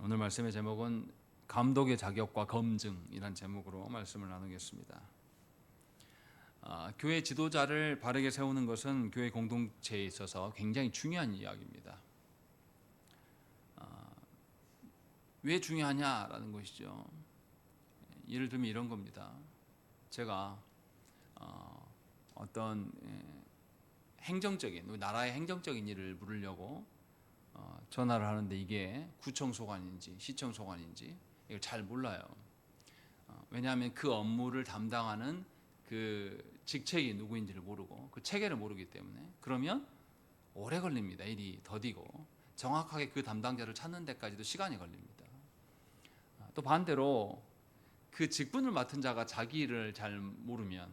오늘 말씀의 제목은 감독의 자격과 검증이란 제목으로 말씀을 나누겠습니다. 교회 지도자를 바르게 세우는 것은 교회 공동체에 있어서 굉장히 중요한 이야기입니다. 왜 중요하냐라는 것이죠. 예를 들면 이런 겁니다. 제가 어떤 행정적인, 나라의 행정적인 일을 물으려고 전화를 하는데 이게 구청 소관인지 시청 소관인지 이걸 잘 몰라요. 왜냐하면 그 업무를 담당하는 그 직책이 누구인지를 모르고 그 체계를 모르기 때문에. 그러면 오래 걸립니다. 일이 더디고 정확하게 그 담당자를 찾는 데까지도 시간이 걸립니다. 또 반대로 그 직분을 맡은 자가 자기 일을 잘 모르면,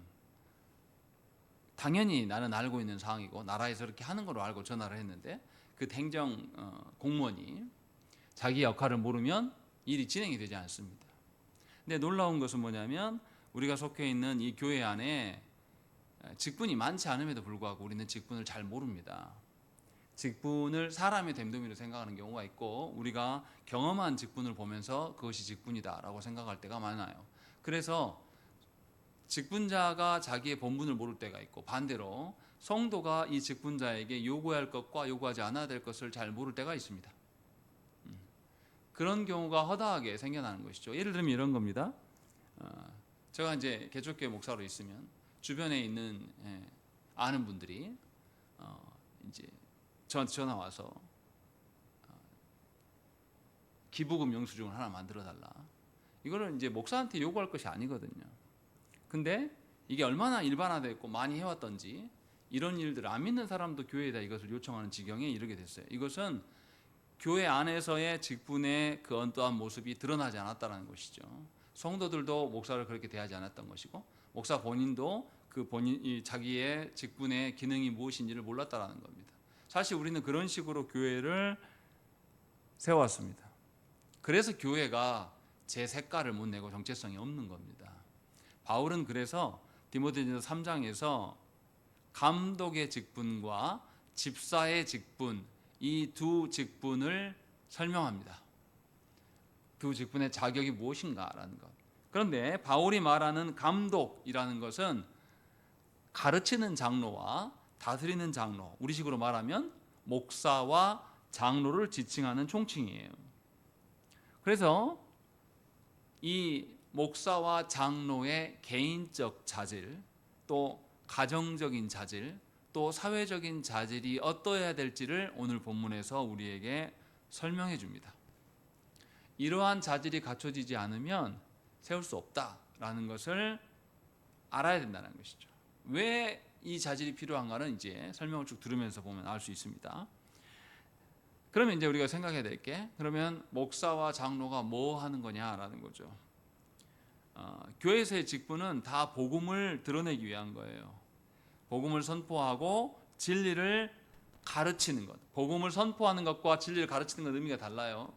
당연히 나는 알고 있는 상황이고 나라에서 이렇게 하는 걸로 알고 전화를 했는데 그 행정 공무원이 자기 역할을 모르면 일이 진행이 되지 않습니다. 근데 놀라운 것은 뭐냐면, 우리가 속해 있는 이 교회 안에 직분이 많지 않음에도 불구하고 우리는 직분을 잘 모릅니다. 직분을 사람의 됨됨이로 생각하는 경우가 있고, 우리가 경험한 직분을 보면서 그것이 직분이다라고 생각할 때가 많아요. 그래서 직분자가 자기의 본분을 모를 때가 있고, 반대로 성도가 이 직분자에게 요구할 것과 요구하지 않아야 될 것을 잘 모를 때가 있습니다. 그런 경우가 허다하게 생겨나는 것이죠. 예를 들면 이런 겁니다. 제가 이제 개척교회 목사로 있으면 주변에 있는 아는 분들이 이제 저한테 전화 와서 기부금 영수증을 하나 만들어 달라. 이거는 이제 목사한테 요구할 것이 아니거든요. 근데 이게 얼마나 일반화되어 있고 많이 해왔던지 이런 일들 안 믿는 사람도 교회에다 이것을 요청하는 지경에 이르게 됐어요. 이것은 교회 안에서의 직분의 그 언떠한 모습이 드러나지 않았다는 것이죠. 성도들도 목사를 그렇게 대하지 않았던 것이고, 목사 본인도 그 본인 자기의 직분의 기능이 무엇인지를 몰랐다라는 겁니다. 사실 우리는 그런 식으로 교회를 세웠습니다. 그래서 교회가 제 색깔을 못 내고 정체성이 없는 겁니다. 바울은 그래서 디모데전서 3장에서 감독의 직분과 집사의 직분, 이 두 직분을 설명합니다. 두 직분의 자격이 무엇인가라는 것. 그런데 바울이 말하는 감독이라는 것은 가르치는 장로와 다스리는 장로, 우리식으로 말하면 목사와 장로를 지칭하는 총칭이에요. 그래서 이 목사와 장로의 개인적 자질, 또 가정적인 자질, 또 사회적인 자질이 어떠해야 될지를 오늘 본문에서 우리에게 설명해 줍니다. 이러한 자질이 갖춰지지 않으면 세울 수 없다라는 것을 알아야 된다는 것이죠. 왜 이 자질이 필요한가는 이제 설명을 쭉 들으면서 보면 알 수 있습니다. 그러면 이제 우리가 생각해야 될 게, 그러면 목사와 장로가 뭐 하는 거냐라는 거죠. 교회에서의 직분은 다 복음을 드러내기 위한 거예요. 복음을 선포하고 진리를 가르치는 것. 복음을 선포하는 것과 진리를 가르치는 것 의미가 달라요.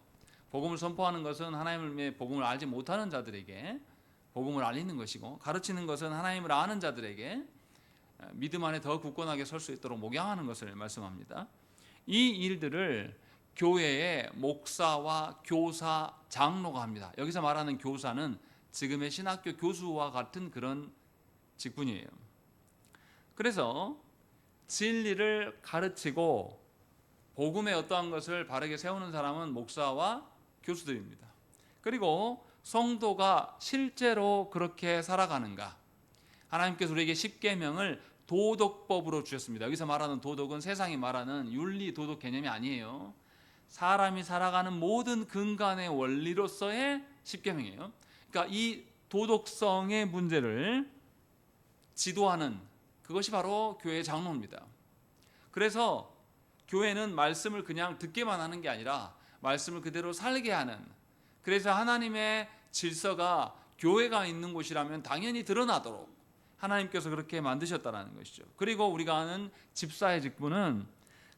복음을 선포하는 것은 하나님의 복음을 알지 못하는 자들에게 복음을 알리는 것이고, 가르치는 것은 하나님을 아는 자들에게 믿음 안에 더 굳건하게 설 수 있도록 목양하는 것을 말씀합니다. 이 일들을 교회의 목사와 교사, 장로가 합니다. 여기서 말하는 교사는 지금의 신학교 교수와 같은 그런 직분이에요. 그래서 진리를 가르치고 복음의 어떠한 것을 바르게 세우는 사람은 목사와 교수들입니다. 그리고 성도가 실제로 그렇게 살아가는가, 하나님께서 우리에게 십계명을 도덕법으로 주셨습니다. 여기서 말하는 도덕은 세상이 말하는 윤리 도덕 개념이 아니에요. 사람이 살아가는 모든 근간의 원리로서의 십계명이에요. 그러니까 이 도덕성의 문제를 지도하는 그것이 바로 교회의 장로입니다. 그래서 교회는 말씀을 그냥 듣기만 하는 게 아니라 말씀을 그대로 살게 하는, 그래서 하나님의 질서가 교회가 있는 곳이라면 당연히 드러나도록 하나님께서 그렇게 만드셨다는 것이죠. 그리고 우리가 아는 집사의 직분은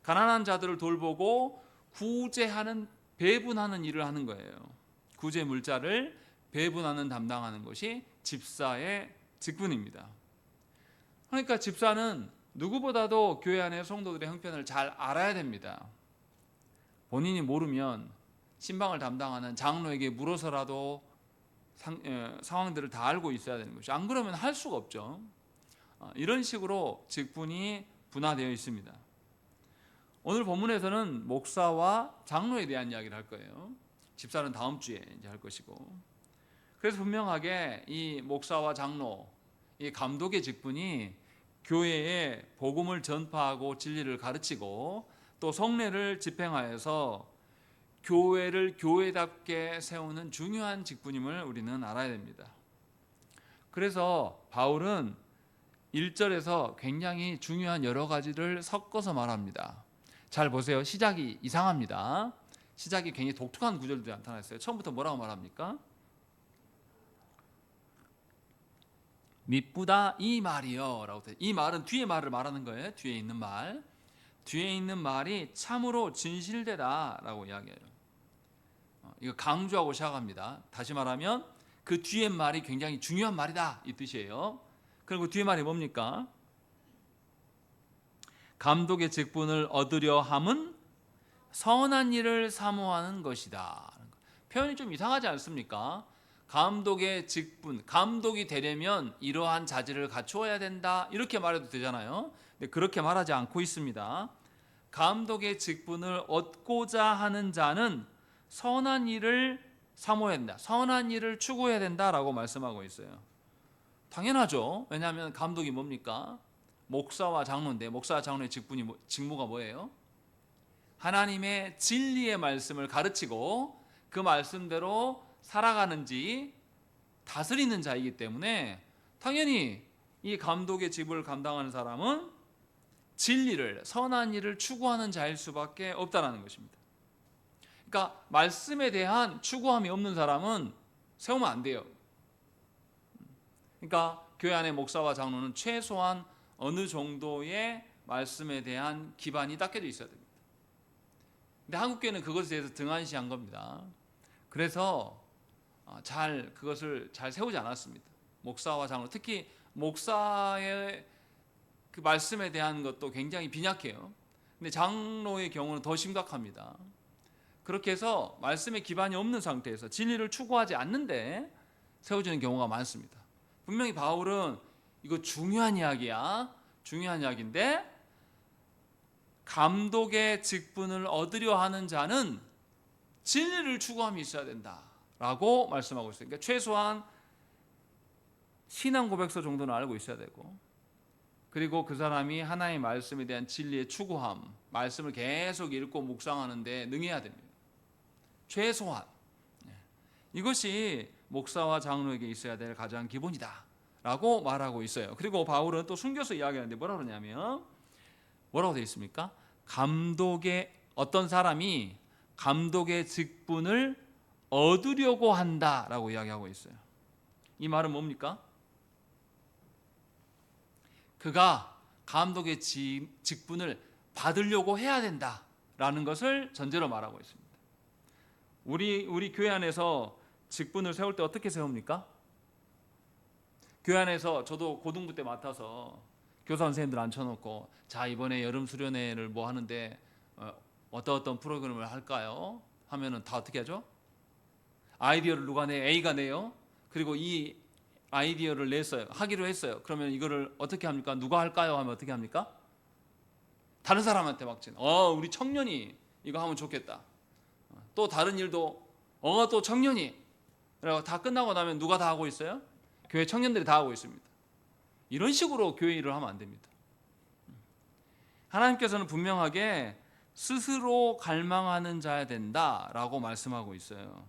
가난한 자들을 돌보고 구제하는, 배분하는 일을 하는 거예요. 구제 물자를 배분하는, 담당하는 것이 집사의 직분입니다. 그러니까 집사는 누구보다도 교회 안의 성도들의 형편을 잘 알아야 됩니다. 본인이 모르면 신방을 담당하는 장로에게 물어서라도 상황들을 다 알고 있어야 되는 것이죠. 안 그러면 할 수가 없죠. 이런 식으로 직분이 분화되어 있습니다. 오늘 본문에서는 목사와 장로에 대한 이야기를 할 거예요. 집사는 다음 주에 이제 할 것이고. 그래서 분명하게 이 목사와 장로, 이 감독의 직분이 교회에 복음을 전파하고 진리를 가르치고 또 성례를 집행하여서 교회를 교회답게 세우는 중요한 직분임을 우리는 알아야 됩니다. 그래서 바울은 1절에서 굉장히 중요한 여러 가지를 섞어서 말합니다. 잘 보세요. 시작이 이상합니다. 시작이 굉장히 독특한 구절들이 나타났어요. 처음부터 뭐라고 말합니까? 미쁘다 이 말이요 라고 돼요. 이 말은 뒤에 말을 말하는 거예요. 뒤에 있는 말. 뒤에 있는 말이 참으로 진실되다 라고 이야기해요. 이거 강조하고 시작합니다. 다시 말하면 그 뒤에 말이 굉장히 중요한 말이다 이 뜻이에요. 그리고 뒤에 말이 뭡니까? 감독의 직분을 얻으려 함은 선한 일을 사모하는 것이다. 표현이 좀 이상하지 않습니까? 감독의 직분, 감독이 되려면 이러한 자질을 갖추어야 된다 이렇게 말해도 되잖아요. 근데 그렇게 말하지 않고 있습니다. 감독의 직분을 얻고자 하는 자는 선한 일을 사모해야 된다, 선한 일을 추구해야 된다라고 말씀하고 있어요. 당연하죠. 왜냐하면 감독이 뭡니까? 목사와 장로인데 목사와 장로의 직무가 뭐예요? 하나님의 진리의 말씀을 가르치고 그 말씀대로 살아가는지 다스리는 자이기 때문에 당연히 이 감독의 직분을 감당하는 사람은 진리를, 선한 일을 추구하는 자일 수밖에 없다는 것입니다. 그러니까 말씀에 대한 추구함이 없는 사람은 세우면 안 돼요. 그러니까 교회 안에 목사와 장로는 최소한 어느 정도의 말씀에 대한 기반이 닦여져 있어야 됩니다. 근데 한국교회는 그것에 대해서 등한시한 겁니다. 그래서 그것을 잘 세우지 않았습니다. 목사와 장로, 특히 목사의 그 말씀에 대한 것도 굉장히 빈약해요. 근데 장로의 경우는 더 심각합니다. 그렇게 해서 말씀에 기반이 없는 상태에서 진리를 추구하지 않는데 세워지는 경우가 많습니다. 분명히 바울은 이거 중요한 이야기야. 중요한 이야기인데 감독의 직분을 얻으려 하는 자는 진리를 추구함이 있어야 된다라고 말씀하고 있어요. 그러니까 최소한 신앙 고백서 정도는 알고 있어야 되고, 그리고 그 사람이 하나님의 말씀에 대한 진리의 추구함, 말씀을 계속 읽고 묵상하는데 능해야 됩니다. 최소한 이것이 목사와 장로에게 있어야 될 가장 기본이다 라고 말하고 있어요. 그리고 바울은 또 숨겨서 이야기하는데 뭐라고 그러냐면, 뭐라고 되어 있습니까? 어떤 사람이 감독의 직분을 얻으려고 한다라고 이야기하고 있어요. 이 말은 뭡니까? 그가 감독의 직분을 받으려고 해야 된다라는 것을 전제로 말하고 있습니다. 우리 교회 안에서 직분을 세울 때 어떻게 세웁니까? 교회 안에서 저도 고등부 때 맡아서 교사 선생님들 앉혀놓고, 자 이번에 여름 수련회를 뭐 하는데 어떤 프로그램을 할까요? 하면은 다 어떻게 하죠? 아이디어를 누가 내? A가 내요. 그리고 이 아이디어를 냈어요. 하기로 했어요. 그러면 이거를 어떻게 합니까? 누가 할까요? 하면 어떻게 합니까? 다른 사람한테 막진. 우리 청년이 이거 하면 좋겠다. 또 다른 일도 또 청년이. 그리고 다 끝나고 나면 누가 다 하고 있어요? 교회 청년들이 다 하고 있습니다. 이런 식으로 교회 일을 하면 안 됩니다. 하나님께서는 분명하게 스스로 갈망하는 자야 된다라고 말씀하고 있어요.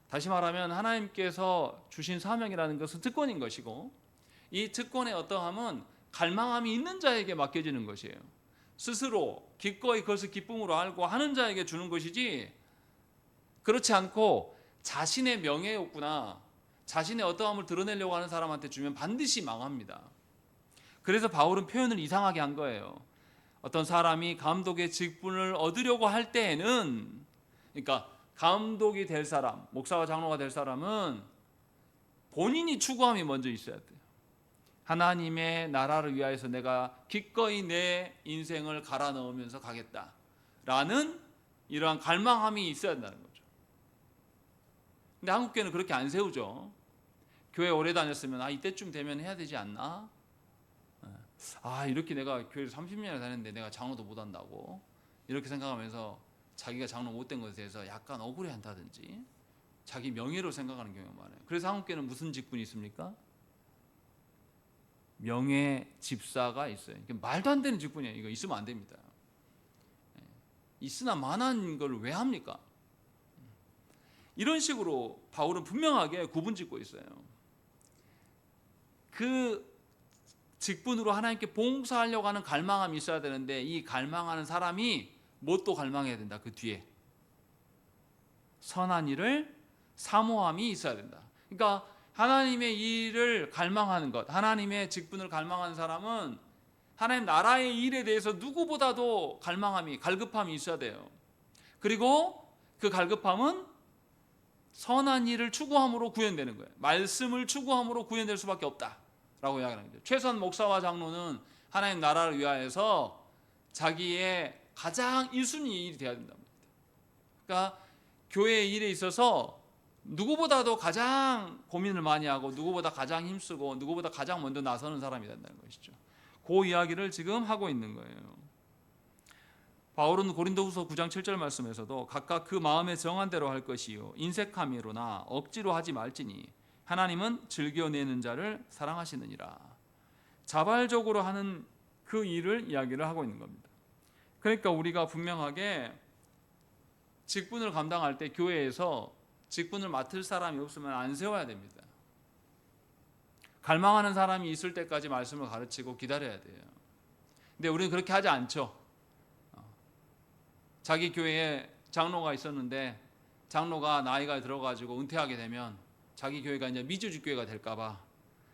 다시 말하면 하나님께서 주신 사명이라는 것은 특권인 것이고, 이 특권의 어떠함은 갈망함이 있는 자에게 맡겨지는 것이에요. 스스로 기꺼이 그것을 기쁨으로 알고 하는 자에게 주는 것이지, 그렇지 않고 자신의 명예욕구나 자신의 어떠함을 드러내려고 하는 사람한테 주면 반드시 망합니다. 그래서 바울은 표현을 이상하게 한 거예요. 어떤 사람이 감독의 직분을 얻으려고 할 때에는, 그러니까 감독이 될 사람, 목사와 장로가 될 사람은 본인이 추구함이 먼저 있어야 돼요. 하나님의 나라를 위하여서 내가 기꺼이 내 인생을 갈아 넣으면서 가겠다라는 이러한 갈망함이 있어야 한다는 거죠. 근데 한국 교회는 그렇게 안 세우죠. 교회 오래 다녔으면 이때쯤 되면 해야 되지 않나? 이렇게 내가 교회를 30년을 다녔는데 내가 장로도 못 한다고 이렇게 생각하면서 자기가 장로 못 된 것에 대해서 약간 억울해 한다든지 자기 명예로 생각하는 경우가 많아요. 그래서 한국 교회는 무슨 직분이 있습니까? 명예 집사가 있어요. 말도 안 되는 직분이에요. 이거 있으면 안 됩니다. 있으나 마나한 걸 왜 합니까? 이런 식으로 바울은 분명하게 구분짓고 있어요. 그 직분으로 하나님께 봉사하려고 하는 갈망함이 있어야 되는데 이 갈망하는 사람이 뭣도 갈망해야 된다. 그 뒤에 선한 일을 사모함이 있어야 된다. 그러니까 하나님의 일을 갈망하는 것, 하나님의 직분을 갈망하는 사람은 하나님 나라의 일에 대해서 누구보다도 갈급함이 있어야 돼요. 그리고 그 갈급함은 선한 일을 추구함으로 구현되는 거예요. 말씀을 추구함으로 구현될 수밖에 없다라고 이야기하는 거죠. 최소한 목사와 장로는 하나님 나라를 위하여서 자기의 가장 1순위 일이 되어야 된답니다. 그러니까 교회의 일에 있어서 누구보다도 가장 고민을 많이 하고 누구보다 가장 힘쓰고 누구보다 가장 먼저 나서는 사람이 된다는 것이죠. 그 이야기를 지금 하고 있는 거예요. 바울은 고린도후서 9장 7절 말씀에서도 각각 그 마음에 정한 대로 할 것이요 인색함이로나 억지로 하지 말지니 하나님은 즐겨내는 자를 사랑하시느니라. 자발적으로 하는 그 일을 이야기를 하고 있는 겁니다. 그러니까 우리가 분명하게 직분을 감당할 때 교회에서 직분을 맡을 사람이 없으면 안 세워야 됩니다. 갈망하는 사람이 있을 때까지 말씀을 가르치고 기다려야 돼요. 근데 우리는 그렇게 하지 않죠. 자기 교회에 장로가 있었는데 장로가 나이가 들어가지고 은퇴하게 되면 자기 교회가 이제 미주주 교회가 될까봐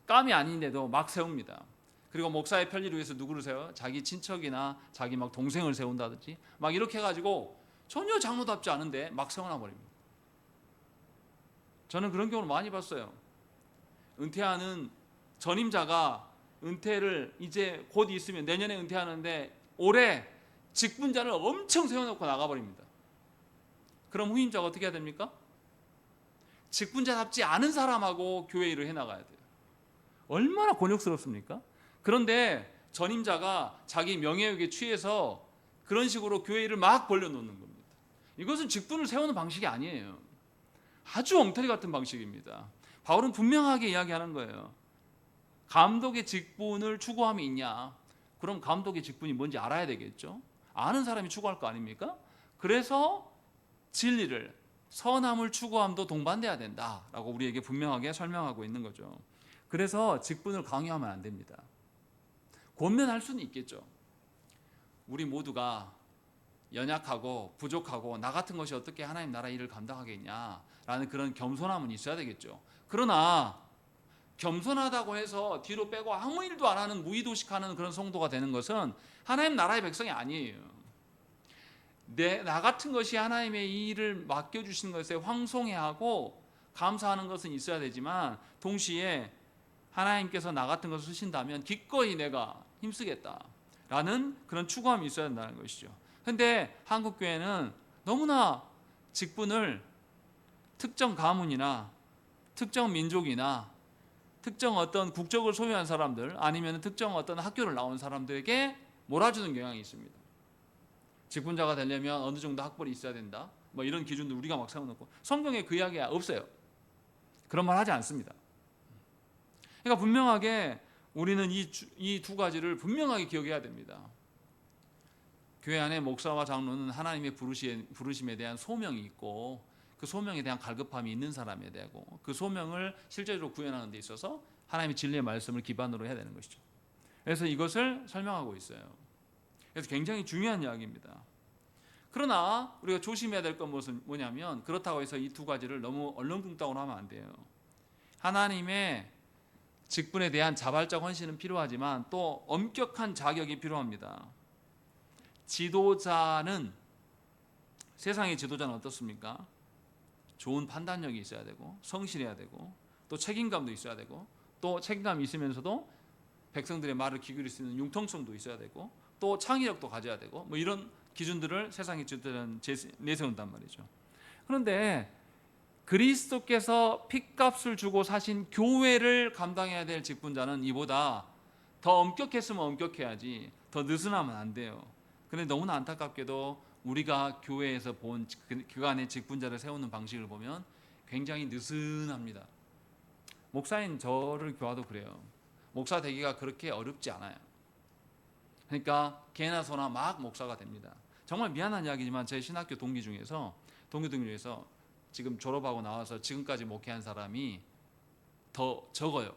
깜이 아닌데도 막 세웁니다. 그리고 목사의 편리를 위해서 누구를 세워요? 자기 친척이나 자기 막 동생을 세운다든지 막 이렇게 해가지고 전혀 장로답지 않은데 막 세워놔 버립니다. 저는 그런 경우를 많이 봤어요. 은퇴하는 전임자가 은퇴를 이제 곧 있으면 내년에 은퇴하는데 올해 직분자를 엄청 세워놓고 나가버립니다. 그럼 후임자가 어떻게 해야 됩니까? 직분자답지 않은 사람하고 교회 일을 해나가야 돼요. 얼마나 곤욕스럽습니까? 그런데 전임자가 자기 명예욕에 취해서 그런 식으로 교회 일을 막 벌려놓는 겁니다. 이것은 직분을 세우는 방식이 아니에요. 아주 엉터리 같은 방식입니다. 바울은 분명하게 이야기하는 거예요. 감독의 직분을 추구함이 있냐? 그럼 감독의 직분이 뭔지 알아야 되겠죠? 아는 사람이 추구할 거 아닙니까? 그래서 진리를, 선함을 추구함도 동반돼야 된다라고 우리에게 분명하게 설명하고 있는 거죠. 그래서 직분을 강요하면 안 됩니다. 권면할 수는 있겠죠. 우리 모두가 연약하고 부족하고 나 같은 것이 어떻게 하나님 나라 일을 감당하겠냐라는 그런 겸손함은 있어야 되겠죠. 그러나 겸손하다고 해서 뒤로 빼고 아무 일도 안 하는 무의도식하는 그런 성도가 되는 것은 하나님 나라의 백성이 아니에요. 나 같은 것이 하나님의 이 일을 맡겨주신 것에 황송해하고 감사하는 것은 있어야 되지만 동시에 하나님께서 나 같은 것을 쓰신다면 기꺼이 내가 힘쓰겠다라는 그런 추구함이 있어야 된다는 것이죠. 그런데 한국교회는 너무나 직분을 특정 가문이나 특정 민족이나 특정 어떤 국적을 소유한 사람들 아니면 특정 어떤 학교를 나온 사람들에게 몰아주는 경향이 있습니다. 직분자가 되려면 어느 정도 학벌이 있어야 된다. 뭐 이런 기준도 우리가 막 세워놓고 성경에 그 이야기가 없어요. 그런 말 하지 않습니다. 그러니까 분명하게 우리는 이 두 가지를 분명하게 기억해야 됩니다. 교회 안에 목사와 장로는 하나님의 부르심에 대한 소명이 있고 그 소명에 대한 갈급함이 있는 사람에 대하고 그 소명을 실제로 구현하는 데 있어서 하나님의 진리의 말씀을 기반으로 해야 되는 것이죠. 그래서 이것을 설명하고 있어요. 그래서 굉장히 중요한 이야기입니다. 그러나 우리가 조심해야 될 건 뭐냐면 그렇다고 해서 이 두 가지를 너무 얼렁뚱땅으로 하면 안 돼요. 하나님의 직분에 대한 자발적 헌신은 필요하지만 또 엄격한 자격이 필요합니다. 지도자는 세상의 지도자는 어떻습니까? 좋은 판단력이 있어야 되고 성실해야 되고 또 책임감도 있어야 되고 또 책임감이 있으면서도 백성들의 말을 귀 기울일 수 있는 융통성도 있어야 되고 또 창의력도 가져야 되고 뭐 이런 기준들을 세상의 지도자는 내세운단 말이죠. 그런데 그리스도께서 핏값을 주고 사신 교회를 감당해야 될 직분자는 이보다 더 엄격했으면 엄격해야지 더 느슨하면 안 돼요. 근데 너무나 안타깝게도 우리가 교회에서 본 그간의 직분자를 세우는 방식을 보면 굉장히 느슨합니다. 목사인 저를 교화도 그래요. 목사 되기가 그렇게 어렵지 않아요. 그러니까 개나 소나 막 목사가 됩니다. 정말 미안한 이야기지만 제 신학교 동기 중에서 지금 졸업하고 나와서 지금까지 목회한 사람이 더 적어요.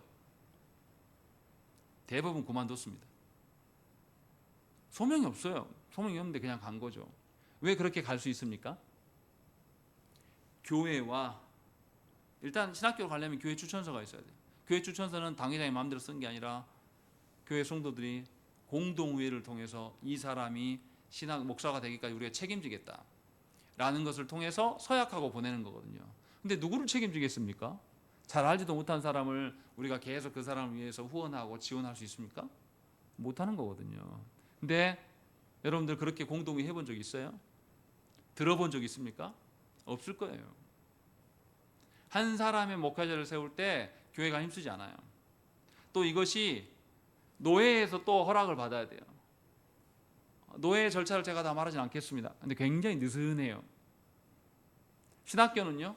대부분 그만뒀습니다. 소명이 없어요. 소명이 없는데 그냥 간 거죠. 왜 그렇게 갈 수 있습니까? 교회와 일단 신학교로 가려면 교회 추천서가 있어야 돼요. 교회 추천서는 당회장이 마음대로 쓴 게 아니라 교회 성도들이 공동의회를 통해서 이 사람이 신학 목사가 되기까지 우리가 책임지겠다 라는 것을 통해서 서약하고 보내는 거거든요. 근데 누구를 책임지겠습니까? 잘 알지도 못한 사람을 우리가 계속 그 사람을 위해서 후원하고 지원할 수 있습니까? 못하는 거거든요. 근데 여러분들 그렇게 공동의회 해본 적 있어요? 들어본 적 있습니까? 없을 거예요. 한 사람의 목회자를 세울 때 교회가 힘쓰지 않아요. 또 이것이 노회에서 또 허락을 받아야 돼요. 노예 절차를 제가 다 말하진 않겠습니다. 근데 굉장히 느슨해요. 신학교는요?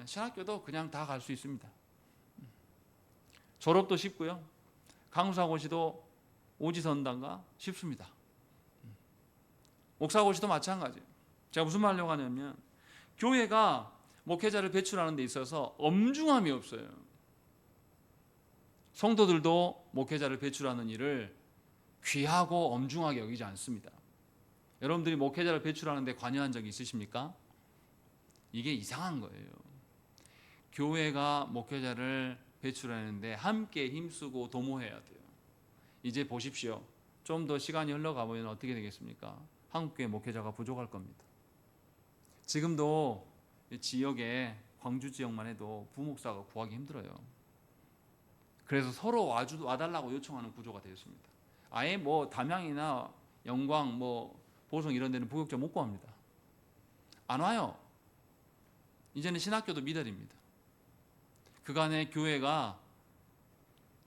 신학교도 그냥 다 갈 수 있습니다. 졸업도 쉽고요. 강사고시도 오지선단가 쉽습니다. 목사고시도 마찬가지예요. 제가 무슨 말 하려고 하냐면 교회가 목회자를 배출하는 데 있어서 엄중함이 없어요. 성도들도 목회자를 배출하는 일을 귀하고 엄중하게 여기지 않습니다. 여러분들이 목회자를 배출하는 데 관여한 적이 있으십니까? 이게 이상한 거예요. 교회가 목회자를 배출하는데 함께 힘쓰고 도모해야 돼요. 이제 보십시오. 좀 더 시간이 흘러가면 어떻게 되겠습니까? 한국교회 목회자가 부족할 겁니다. 지금도 지역에 광주 지역만 해도 부목사가 구하기 힘들어요. 그래서 서로 와달라고 요청하는 구조가 되었습니다. 아예 뭐 담양이나 영광, 뭐 보성 이런 데는 부역자 못 구합니다. 안 와요. 이제는 신학교도 미달입니다. 그간의 교회가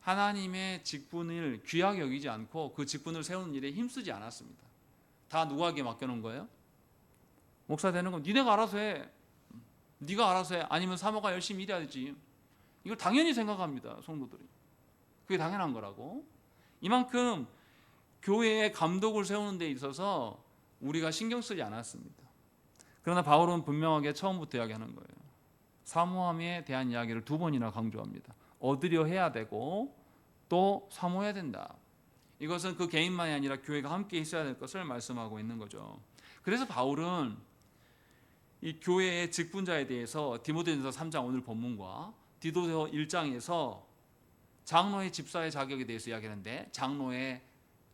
하나님의 직분을 귀하게 여기지 않고 그 직분을 세우는 일에 힘쓰지 않았습니다. 다 누구에게 맡겨놓은 거예요? 목사 되는 건 니네가 알아서 해. 네가 알아서 해. 아니면 사모가 열심히 일해야 되지. 이걸 당연히 생각합니다. 성도들이. 그게 당연한 거라고. 이만큼 교회의 감독을 세우는 데 있어서 우리가 신경 쓰지 않았습니다. 그러나 바울은 분명하게 처음부터 이야기하는 거예요. 사모함에 대한 이야기를 2번이나 강조합니다. 얻으려 해야 되고 또 사모해야 된다. 이것은 그 개인만이 아니라 교회가 함께 있어야 될 것을 말씀하고 있는 거죠. 그래서 바울은 이 교회의 직분자에 대해서 디모데전서 3장 오늘 본문과 디도서 1장에서 장로의 집사의 자격에 대해서 이야기하는데 장로의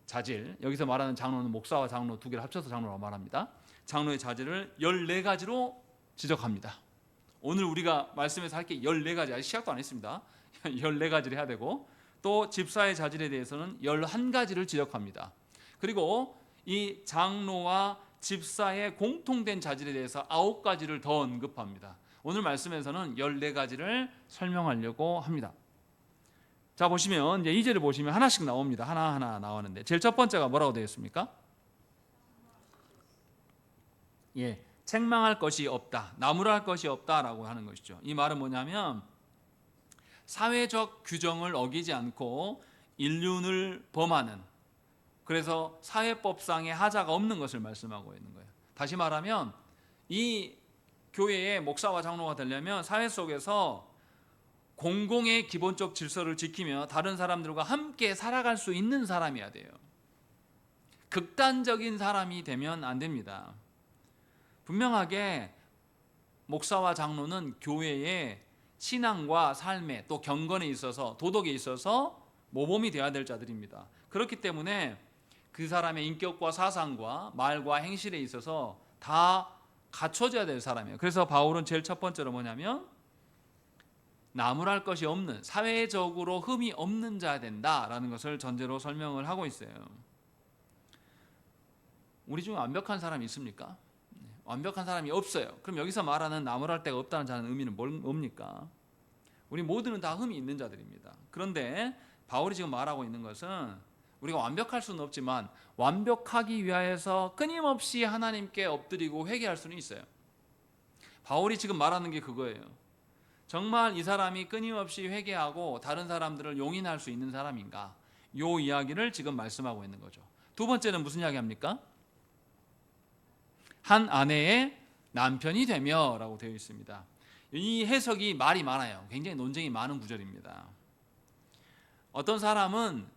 자질, 여기서 말하는 장로는 목사와 장로 두 개를 합쳐서 장로라고 말합니다. 장로의 자질을 14가지로 지적합니다. 오늘 우리가 말씀에서 할 게 14가지, 아직 시작도 안 했습니다. 14가지를 해야 되고 또 집사의 자질에 대해서는 11가지를 지적합니다. 그리고 이 장로와 집사의 공통된 자질에 대해서 9가지를 더 언급합니다. 오늘 말씀에서는 14가지를 설명하려고 합니다. 자, 보시면 이제 2절을 보시면 하나씩 나옵니다. 하나하나 나오는데 제일 첫 번째가 뭐라고 되어 있습니까? 예, 책망할 것이 없다, 나무랄 것이 없다라고 하는 것이죠. 이 말은 뭐냐면 사회적 규정을 어기지 않고 인륜을 범하는, 그래서 사회법상의 하자가 없는 것을 말씀하고 있는 거예요. 다시 말하면 이 교회의 목사와 장로가 되려면 사회 속에서 공공의 기본적 질서를 지키며 다른 사람들과 함께 살아갈 수 있는 사람이어야 돼요. 극단적인 사람이 되면 안 됩니다. 분명하게 목사와 장로는 교회의 신앙과 삶에 또 경건에 있어서 도덕에 있어서 모범이 되어야 될 자들입니다. 그렇기 때문에 그 사람의 인격과 사상과 말과 행실에 있어서 다 갖춰져야 될 사람이에요. 그래서 바울은 제일 첫 번째로 뭐냐면 나무랄 것이 없는, 사회적으로 흠이 없는 자야 된다라는 것을 전제로 설명을 하고 있어요. 우리 중에 완벽한 사람이 있습니까? 완벽한 사람이 없어요. 그럼 여기서 말하는 나무랄 데가 없다는 자는 의미는 뭡니까? 우리 모두는 다 흠이 있는 자들입니다. 그런데 바울이 지금 말하고 있는 것은 우리가 완벽할 수는 없지만 완벽하기 위하여서 끊임없이 하나님께 엎드리고 회개할 수는 있어요. 바울이 지금 말하는 게 그거예요. 정말 이 사람이 끊임없이 회개하고 다른 사람들을 용인할 수 있는 사람인가? 요 이야기를 지금 말씀하고 있는 거죠. 두 번째는 무슨 이야기합니까? 한 아내의 남편이 되며 라고 되어 있습니다. 이 해석이 말이 많아요. 굉장히 논쟁이 많은 구절입니다. 어떤 사람은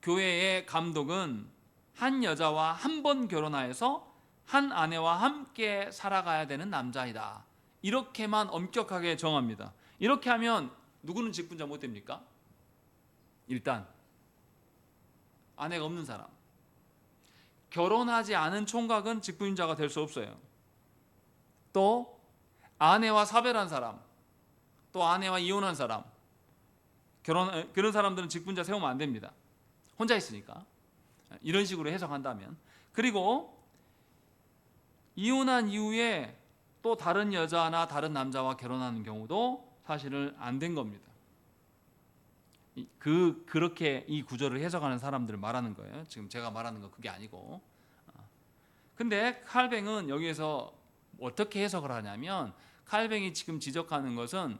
교회의 감독은 한 여자와 한 번 결혼하여서 한 아내와 함께 살아가야 되는 남자이다. 이렇게만 엄격하게 정합니다. 이렇게 하면 누구는 직분자 못 됩니까? 일단 아내가 없는 사람, 결혼하지 않은 총각은 직분자가 될 수 없어요. 또 아내와 사별한 사람, 또 아내와 이혼한 사람, 그런 사람들은 직분자 세우면 안 됩니다. 혼자 있으니까. 이런 식으로 해석한다면. 그리고 이혼한 이후에 또 다른 여자나 다른 남자와 결혼하는 경우도 사실은 안 된 겁니다. 그렇게 이 구절을 해석하는 사람들을 말하는 거예요. 지금 제가 말하는 거 그게 아니고. 근데 칼뱅은 여기에서 어떻게 해석을 하냐면, 칼뱅이 지금 지적하는 것은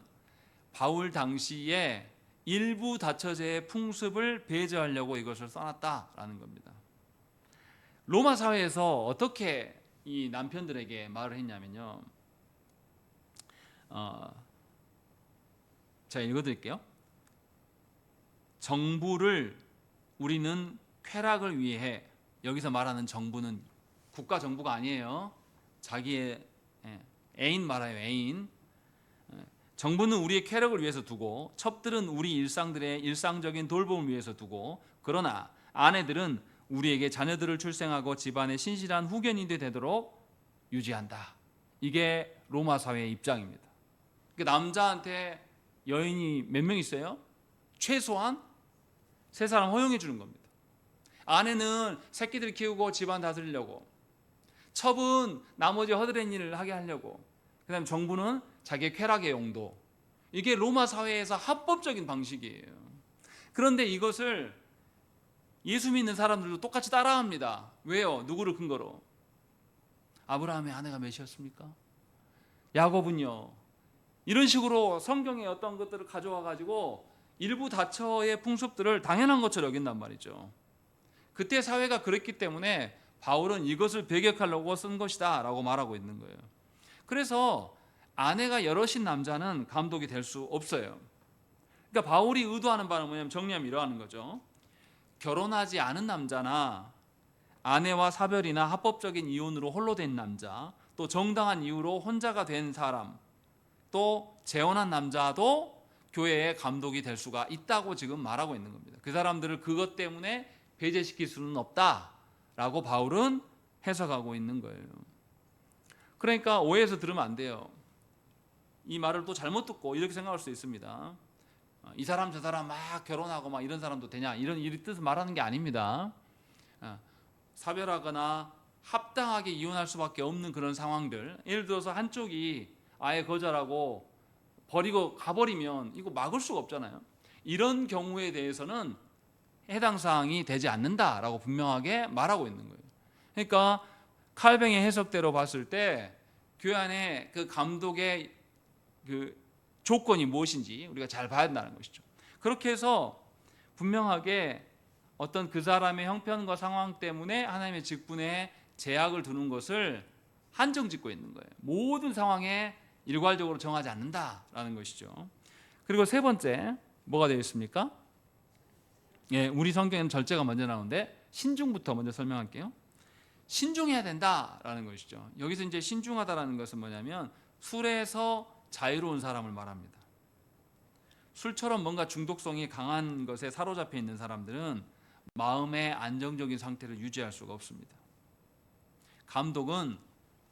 바울 당시에 일부 다처제의 풍습을 배제하려고 이것을 써놨다라는 겁니다. 로마 사회에서 어떻게 이 남편들에게 말을 했냐면요. 제가 읽어드릴게요. 정부를 우리는 쾌락을 위해, 여기서 말하는 정부는 국가 정부가 아니에요. 자기의 애인 말아요. 애인. 정부는 우리의 쾌락을 위해서 두고, 첩들은 우리 일상들의 일상적인 돌봄을 위해서 두고, 그러나 아내들은 우리에게 자녀들을 출생하고 집안의 신실한 후견인이 되도록 유지한다. 이게 로마 사회의 입장입니다. 남자한테 여인이 몇 명 있어요? 최소한 3사람 허용해 주는 겁니다. 아내는 새끼들 키우고 집안 다스리려고, 첩은 나머지 허드렛 일을 하게 하려고, 그 다음에 정부는 자기의 쾌락의 용도. 이게 로마 사회에서 합법적인 방식이에요. 그런데 이것을 예수 믿는 사람들도 똑같이 따라합니다. 왜요? 누구를 근거로? 아브라함의 아내가 몇이었습니까? 야곱은요? 이런 식으로 성경의 어떤 것들을 가져와 가지고 일부 다처의 풍습들을 당연한 것처럼 여긴단 말이죠. 그때 사회가 그랬기 때문에 바울은 이것을 배격하려고 쓴 것이다 라고 말하고 있는 거예요. 그래서 아내가 여럿인 남자는 감독이 될 수 없어요. 그러니까 바울이 의도하는 바는 뭐냐면, 정리하면 이러하는 거죠. 결혼하지 않은 남자나 아내와 사별이나 합법적인 이혼으로 홀로 된 남자, 또 정당한 이유로 혼자가 된 사람, 또 재혼한 남자도 교회의 감독이 될 수가 있다고 지금 말하고 있는 겁니다. 그 사람들을 그것 때문에 배제시킬 수는 없다라고 바울은 해석하고 있는 거예요. 그러니까 오해해서 들으면 안 돼요. 이 말을 또 잘못 듣고 이렇게 생각할 수 있습니다. 이 사람 저 사람 막 결혼하고 막 이런 사람도 되냐, 이런 뜻을 말하는 게 아닙니다. 사별하거나 합당하게 이혼할 수밖에 없는 그런 상황들, 예를 들어서 한쪽이 아예 거절하고 버리고 가버리면 이거 막을 수가 없잖아요. 이런 경우에 대해서는 해당 사항이 되지 않는다라고 분명하게 말하고 있는 거예요. 그러니까 칼뱅의 해석대로 봤을 때 교회 안에 그 감독의 그 조건이 무엇인지 우리가 잘 봐야 된다는 것이죠. 그렇게 해서 분명하게 어떤 그 사람의 형편과 상황 때문에 하나님의 직분에 제약을 두는 것을 한정 짓고 있는 거예요. 모든 상황에 일괄적으로 정하지 않는다라는 것이죠. 그리고 세 번째 뭐가 되어 있습니까? 우리 성경에는 절제가 먼저 나오는데 신중부터 먼저 설명할게요. 신중해야 된다라는 것이죠. 여기서 이제 신중하다라는 것은 뭐냐면 술에서 자유로운 사람을 말합니다. 술처럼 뭔가 중독성이 강한 것에 사로잡혀 있는 사람들은 마음의 안정적인 상태를 유지할 수가 없습니다. 감독은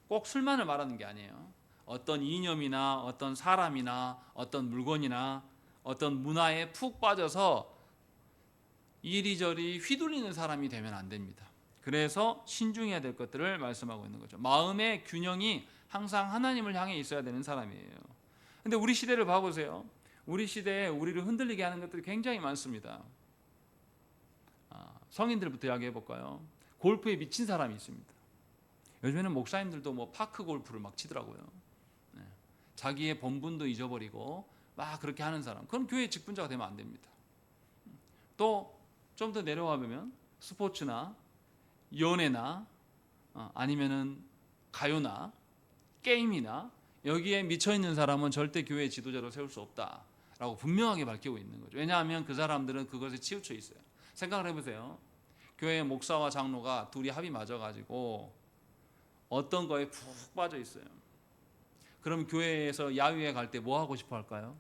꼭 술만을 말하는 게 아니에요. 어떤 이념이나 어떤 사람이나 어떤 물건이나 어떤 문화에 푹 빠져서 이리저리 휘둘리는 사람이 되면 안 됩니다. 그래서 신중해야 될 것들을 말씀하고 있는 거죠. 마음의 균형이 항상 하나님을 향해 있어야 되는 사람이에요. 근데 우리 시대를 봐보세요. 우리 시대에 우리를 흔들리게 하는 것들이 굉장히 많습니다. 성인들부터 이야기해 볼까요? 골프에 미친 사람이 있습니다. 요즘에는 목사님들도 뭐 파크 골프를 막 치더라고요. 네. 자기의 본분도 잊어버리고 막 그렇게 하는 사람, 그건 교회 직분자가 되면 안 됩니다. 또 좀 더 내려와 보면 스포츠나 연애나 아니면은 가요나 게임이나 여기에 미쳐 있는 사람은 절대 교회의 지도자로 세울 수 없다라고 분명하게 밝히고 있는 거죠. 왜냐하면 그 사람들은 그것에 치우쳐 있어요. 생각을 해보세요. 교회 목사와 장로가 둘이 합이 맞아가지고 어떤 거에 푹 빠져 있어요. 그럼 교회에서 야유회 갈 때 뭐 하고 싶어 할까요?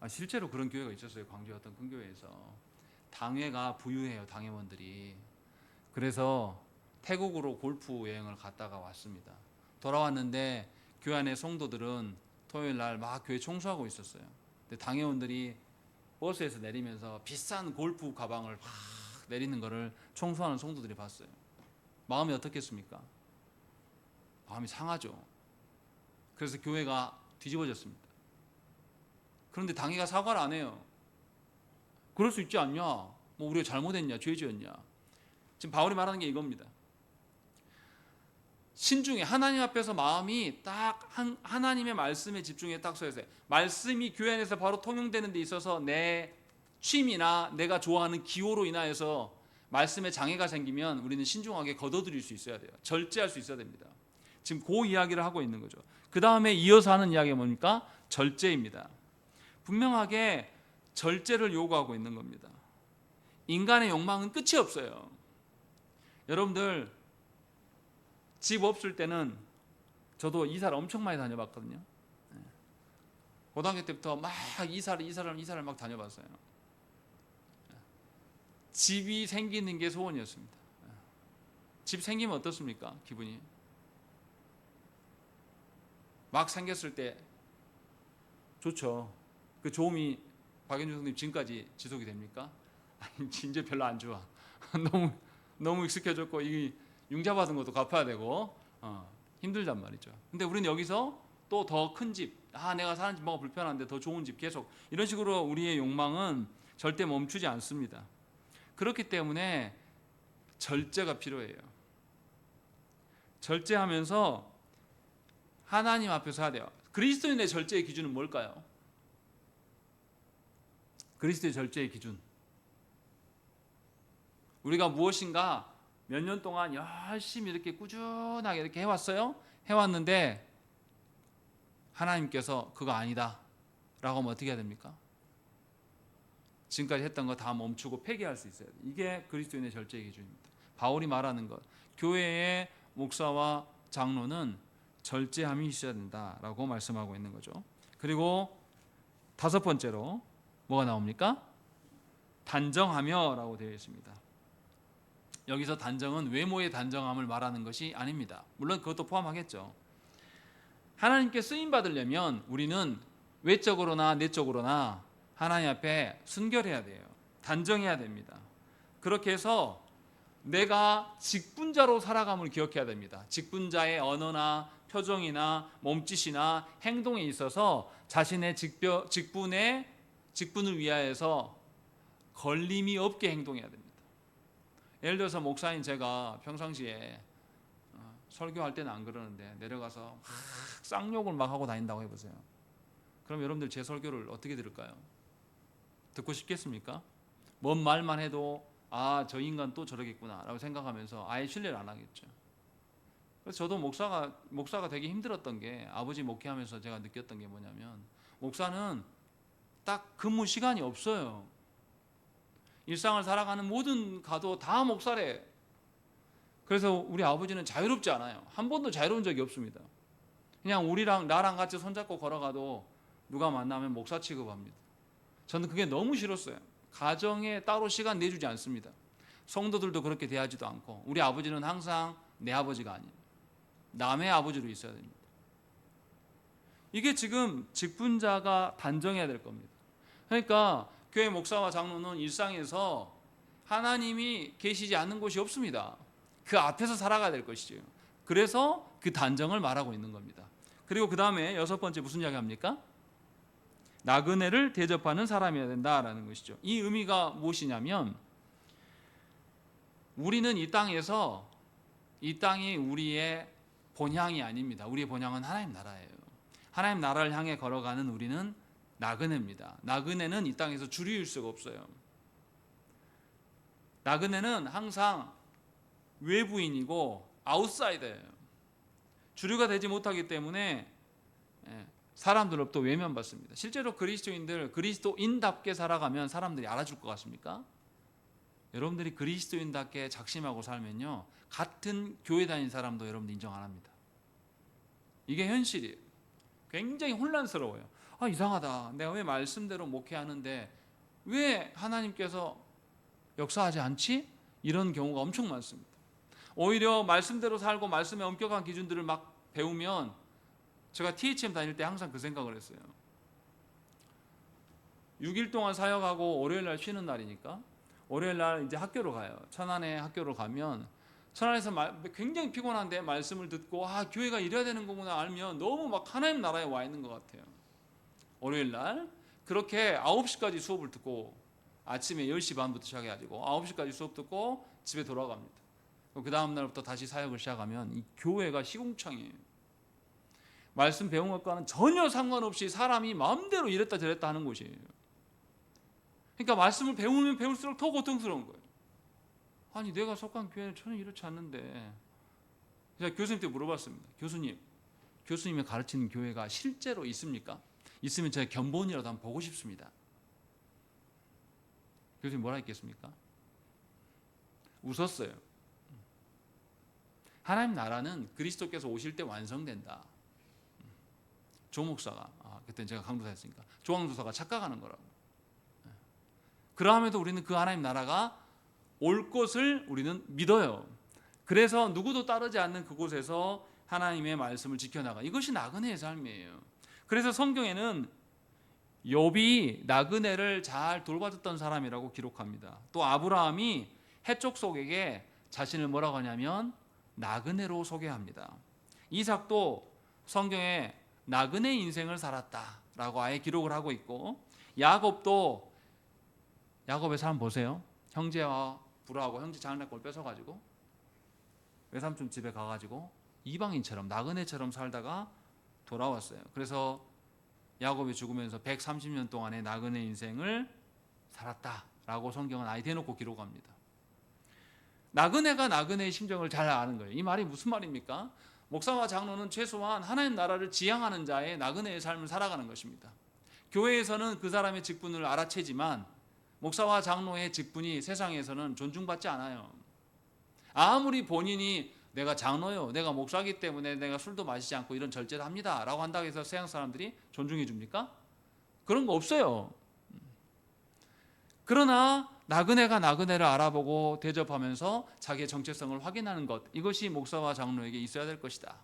실제로 그런 교회가 있었어요. 광주에 어떤 큰 교회에서 당회가 부유해요. 당회원들이. 그래서 태국으로 골프 여행을 갔다가 왔습니다. 돌아왔는데 교회 안에 성도들은 토요일 날 막 교회 청소하고 있었어요. 근데 당회원들이 버스에서 내리면서 비싼 골프 가방을 막 내리는 거를 청소하는 성도들이 봤어요. 마음이 어떻겠습니까? 마음이 상하죠. 그래서 교회가 뒤집어졌습니다. 그런데 당회가 사과를 안 해요. 그럴 수 있지 않냐? 뭐 우리가 잘못했냐? 죄지었냐? 지금 바울이 말하는 게 이겁니다. 신중해. 하나님 앞에서 마음이 딱 하나님의 말씀에 집중해 딱 서 있어요. 말씀이 교회 안에서 바로 통용되는 데 있어서 내 취미나 내가 좋아하는 기호로 인하여서 말씀에 장애가 생기면 우리는 신중하게 걷어들일 수 있어야 돼요. 절제할 수 있어야 됩니다. 지금 그 이야기를 하고 있는 거죠. 그 다음에 이어서 하는 이야기가 뭡니까? 절제입니다. 분명하게 절제를 요구하고 있는 겁니다. 인간의 욕망은 끝이 없어요. 여러분들 집 없을 때는 저도 이사를 엄청 많이 다녀봤거든요. 고등학교 때부터 막 이사를 막 다녀봤어요. 집이 생기는 게 소원이었습니다. 집 생기면 어떻습니까? 기분이 막 생겼을 때 좋죠. 그 좋음이 박연준 선생님 지금까지 지속이 됩니까? 아니, 이제 별로 안 좋아. 너무 익숙해졌고 이 융자 받은 것도 갚아야 되고 힘들단 말이죠. 근데 우리는 여기서 또 더 큰 집, 내가 사는 집 뭐가 불편한데 더 좋은 집 계속 이런 식으로 우리의 욕망은 절대 멈추지 않습니다. 그렇기 때문에 절제가 필요해요. 절제하면서 하나님 앞에서 해야 돼요. 그리스도인의 절제의 기준은 뭘까요? 그리스도의 절제의 기준. 우리가 무엇인가 몇 년 동안 열심히 이렇게 꾸준하게 이렇게 해왔어요. 해왔는데 하나님께서 그거 아니다 라고 하면 어떻게 해야 됩니까? 지금까지 했던 거 다 멈추고 폐기할 수 있어야 돼요. 이게 그리스도인의 절제의 기준입니다. 바울이 말하는 것, 교회의 목사와 장로는 절제함이 있어야 된다라고 말씀하고 있는 거죠. 그리고 다섯 번째로 뭐가 나옵니까? 단정하며 라고 되어 있습니다. 여기서 단정은 외모의 단정함을 말하는 것이 아닙니다. 물론 그것도 포함하겠죠. 하나님께 쓰임 받으려면 우리는 외적으로나 내적으로나 하나님 앞에 순결해야 돼요. 단정해야 됩니다. 그렇게 해서 내가 직분자로 살아감을 기억해야 됩니다. 직분자의 언어나 표정이나 몸짓이나 행동에 있어서 자신의 직분을 위하여서 걸림이 없게 행동해야 됩니다. 예를 들어서 목사인 제가 평상시에 설교할 때는 안 그러는데 내려가서 막 쌍욕을 막 하고 다닌다고 해보세요. 그럼 여러분들 제 설교를 어떻게 들을까요? 듣고 싶겠습니까? 뭔 말만 해도 저 인간 또 저러겠구나 라고 생각하면서 아예 신뢰를 안 하겠죠. 그래서 저도 목사가 되게 힘들었던 게 아버지 목회하면서 제가 느꼈던 게 뭐냐면 목사는 딱 근무 시간이 없어요. 일상을 살아가는 모든 가도 다 목사래. 그래서 우리 아버지는 자유롭지 않아요. 한 번도 자유로운 적이 없습니다. 그냥 나랑 같이 손잡고 걸어가도 누가 만나면 목사 취급합니다. 저는 그게 너무 싫었어요. 가정에 따로 시간 내주지 않습니다. 성도들도 그렇게 대하지도 않고 우리 아버지는 항상 내 아버지가 아니에요. 남의 아버지로 있어야 됩니다. 이게 지금 직분자가 단정해야 될 겁니다. 그러니까 교회 목사와 장로는 일상에서 하나님이 계시지 않는 곳이 없습니다. 그 앞에서 살아가야 될 것이죠. 그래서 그 단정을 말하고 있는 겁니다. 그리고 그 다음에 여섯 번째 무슨 이야기 합니까? 나그네를 대접하는 사람이어야 된다라는 것이죠. 이 의미가 무엇이냐면 우리는 이 땅에서 이 땅이 우리의 본향이 아닙니다. 우리의 본향은 하나님 나라예요. 하나님 나라를 향해 걸어가는 우리는 나그네입니다. 나그네는 이 땅에서 주류일 수가 없어요. 나그네는 항상 외부인이고 아웃사이더예요. 주류가 되지 못하기 때문에 사람들로부터 외면받습니다. 실제로 그리스도인들 그리스도인답게 살아가면 사람들이 알아줄 것 같습니까? 여러분들이 그리스도인답게 작심하고 살면요, 같은 교회 다니는 사람도 여러분들 인정 안 합니다. 이게 현실이에요. 굉장히 혼란스러워요. 이상하다. 내가 왜 말씀대로 목회하는데 왜 하나님께서 역사하지 않지? 이런 경우가 엄청 많습니다. 오히려 말씀대로 살고 말씀의 엄격한 기준들을 막 배우면, 제가 THM 다닐 때 항상 그 생각을 했어요. 6일 동안 사역하고 월요일 날 쉬는 날이니까 월요일 날 이제 학교로 가요. 천안에 학교로 가면 천안에서 굉장히 피곤한데 말씀을 듣고 교회가 이래야 되는 거구나 알면 너무 막 하나님 나라에 와 있는 것 같아요. 월요일 날 그렇게 9시까지 수업을 듣고 아침에 10시 반부터 시작해가지고 9시까지 수업 듣고 집에 돌아갑니다. 그 다음 날부터 다시 사역을 시작하면 이 교회가 시궁창이에요. 말씀 배운 것과는 전혀 상관없이 사람이 마음대로 이랬다 저랬다 하는 곳이에요. 그러니까 말씀을 배우면 배울수록 더 고통스러운 거예요. 아니 내가 속한 교회는 전혀 이렇지 않는데. 제가 교수님한테 물어봤습니다. 교수님이 가르치는 교회가 실제로 있습니까? 있으면 제가 견본이라도 한번 보고 싶습니다. 교수님 뭐라 했겠습니까? 웃었어요. 하나님 나라는 그리스도께서 오실 때 완성된다. 조 목사가, 그때 제가 강도사였으니까 조항도사가 착각하는 거라고. 그러함에도 우리는 그 하나님 나라가 올 것을 우리는 믿어요. 그래서 누구도 따르지 않는 그곳에서 하나님의 말씀을 지켜나가. 이것이 나그네의 삶이에요. 그래서 성경에는 욥이 나그네를 잘 돌봐줬던 사람이라고 기록합니다. 또 아브라함이 해족속에게 자신을 뭐라고 하냐면 나그네로 소개합니다. 이삭도 성경에 나그네 인생을 살았다라고 아예 기록을 하고 있고, 야곱도, 야곱의 삶 보세요. 형제와 불화하고 형제 장례꼴 뺏어가지고 외삼촌 집에 가가지고 이방인처럼 나그네처럼 살다가 돌아왔어요. 그래서 야곱이 죽으면서 130년 동안의 나그네 인생을 살았다라고 성경은 아예 대놓고 기록합니다. 나그네가 나그네의 심정을 잘 아는 거예요. 이 말이 무슨 말입니까? 목사와 장로는 최소한 하나님 나라를 지향하는 자의 나그네의 삶을 살아가는 것입니다. 교회에서는 그 사람의 직분을 알아채지만 목사와 장로의 직분이 세상에서는 존중받지 않아요. 아무리 본인이 내가 장로요, 내가 목사이기 때문에 내가 술도 마시지 않고 이런 절제를 합니다 라고 한다고 해서 세상 사람들이 존중해 줍니까? 그런 거 없어요. 그러나 나그네가 나그네를 알아보고 대접하면서 자기의 정체성을 확인하는 것, 이것이 목사와 장로에게 있어야 될 것이다.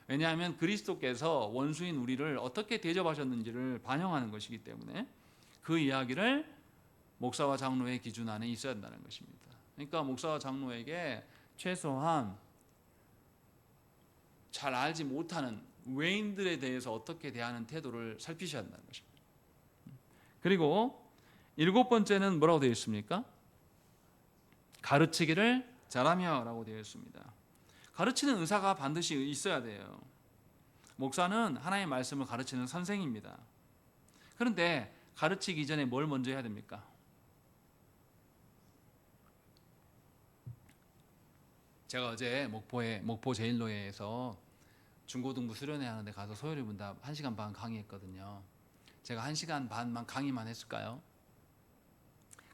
왜냐하면 그리스도께서 원수인 우리를 어떻게 대접하셨는지를 반영하는 것이기 때문에 그 이야기를 목사와 장로의 기준 안에 있어야 한다는 것입니다. 그러니까 목사와 장로에게 최소한 잘 알지 못하는 외인들에 대해서 어떻게 대하는 태도를 살피셔야 한다는 것입니다. 그리고 7번째는 뭐라고 되어 있습니까? 가르치기를 잘하며 라고 되어 있습니다. 가르치는 의사가 반드시 있어야 돼요. 목사는 하나님의 말씀을 가르치는 선생입니다. 그런데 가르치기 이전에 뭘 먼저 해야 됩니까? 제가 어제 목포 제일로회에서 중고등부 수련회 하는데 가서 소요리 문답 1시간 반 강의했거든요. 제가 1시간 반만 강의만 했을까요?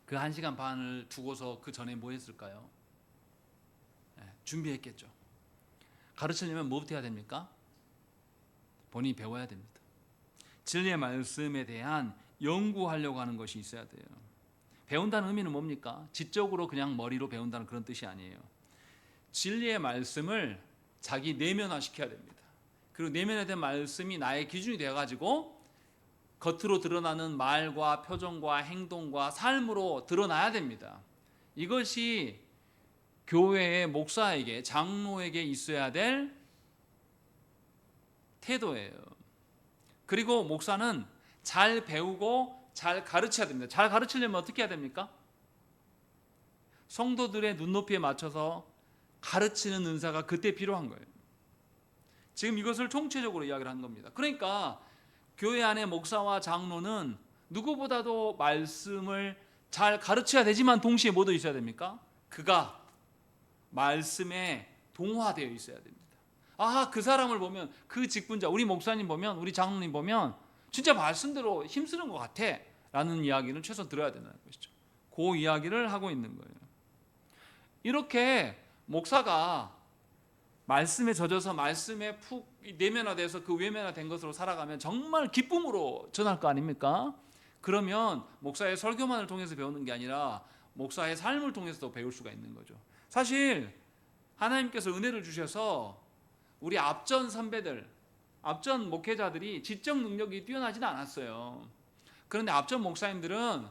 그 1시간 반을 두고서 그 전에 뭐 했을까요? 준비했겠죠. 가르치려면 뭐부터 해야 됩니까? 본인이 배워야 됩니다. 진리의 말씀에 대한 연구하려고 하는 것이 있어야 돼요. 배운다는 의미는 뭡니까? 지적으로 그냥 머리로 배운다는 그런 뜻이 아니에요. 진리의 말씀을 자기 내면화시켜야 됩니다. 그리고 내면에 말씀이 나의 기준이 되어가지고 겉으로 드러나는 말과 표정과 행동과 삶으로 드러나야 됩니다. 이것이 교회의 목사에게, 장로에게 있어야 될 태도예요. 그리고 목사는 잘 배우고 잘 가르쳐야 됩니다. 잘 가르치려면 어떻게 해야 됩니까? 성도들의 눈높이에 맞춰서 가르치는 은사가 그때 필요한 거예요. 지금 이것을 총체적으로 이야기를 한 겁니다. 그러니까 교회 안에 목사와 장로는 누구보다도 말씀을 잘 가르쳐야 되지만 동시에 뭐도 있어야 됩니까? 그가 말씀에 동화되어 있어야 됩니다. 그 사람을 보면, 그 직분자, 우리 목사님 보면, 우리 장로님 보면 진짜 말씀대로 힘쓰는 것 같아 라는 이야기를 최소 들어야 된다는 것이죠. 그 이야기를 하고 있는 거예요. 이렇게 목사가 말씀에 젖어서 말씀에 푹 내면화돼서 그 외면화된 것으로 살아가면 정말 기쁨으로 전할 거 아닙니까? 그러면 목사의 설교만을 통해서 배우는 게 아니라 목사의 삶을 통해서도 배울 수가 있는 거죠. 사실 하나님께서 은혜를 주셔서 우리 앞전 선배들, 앞전 목회자들이 지적 능력이 뛰어나지는 않았어요. 그런데 앞전 목사님들은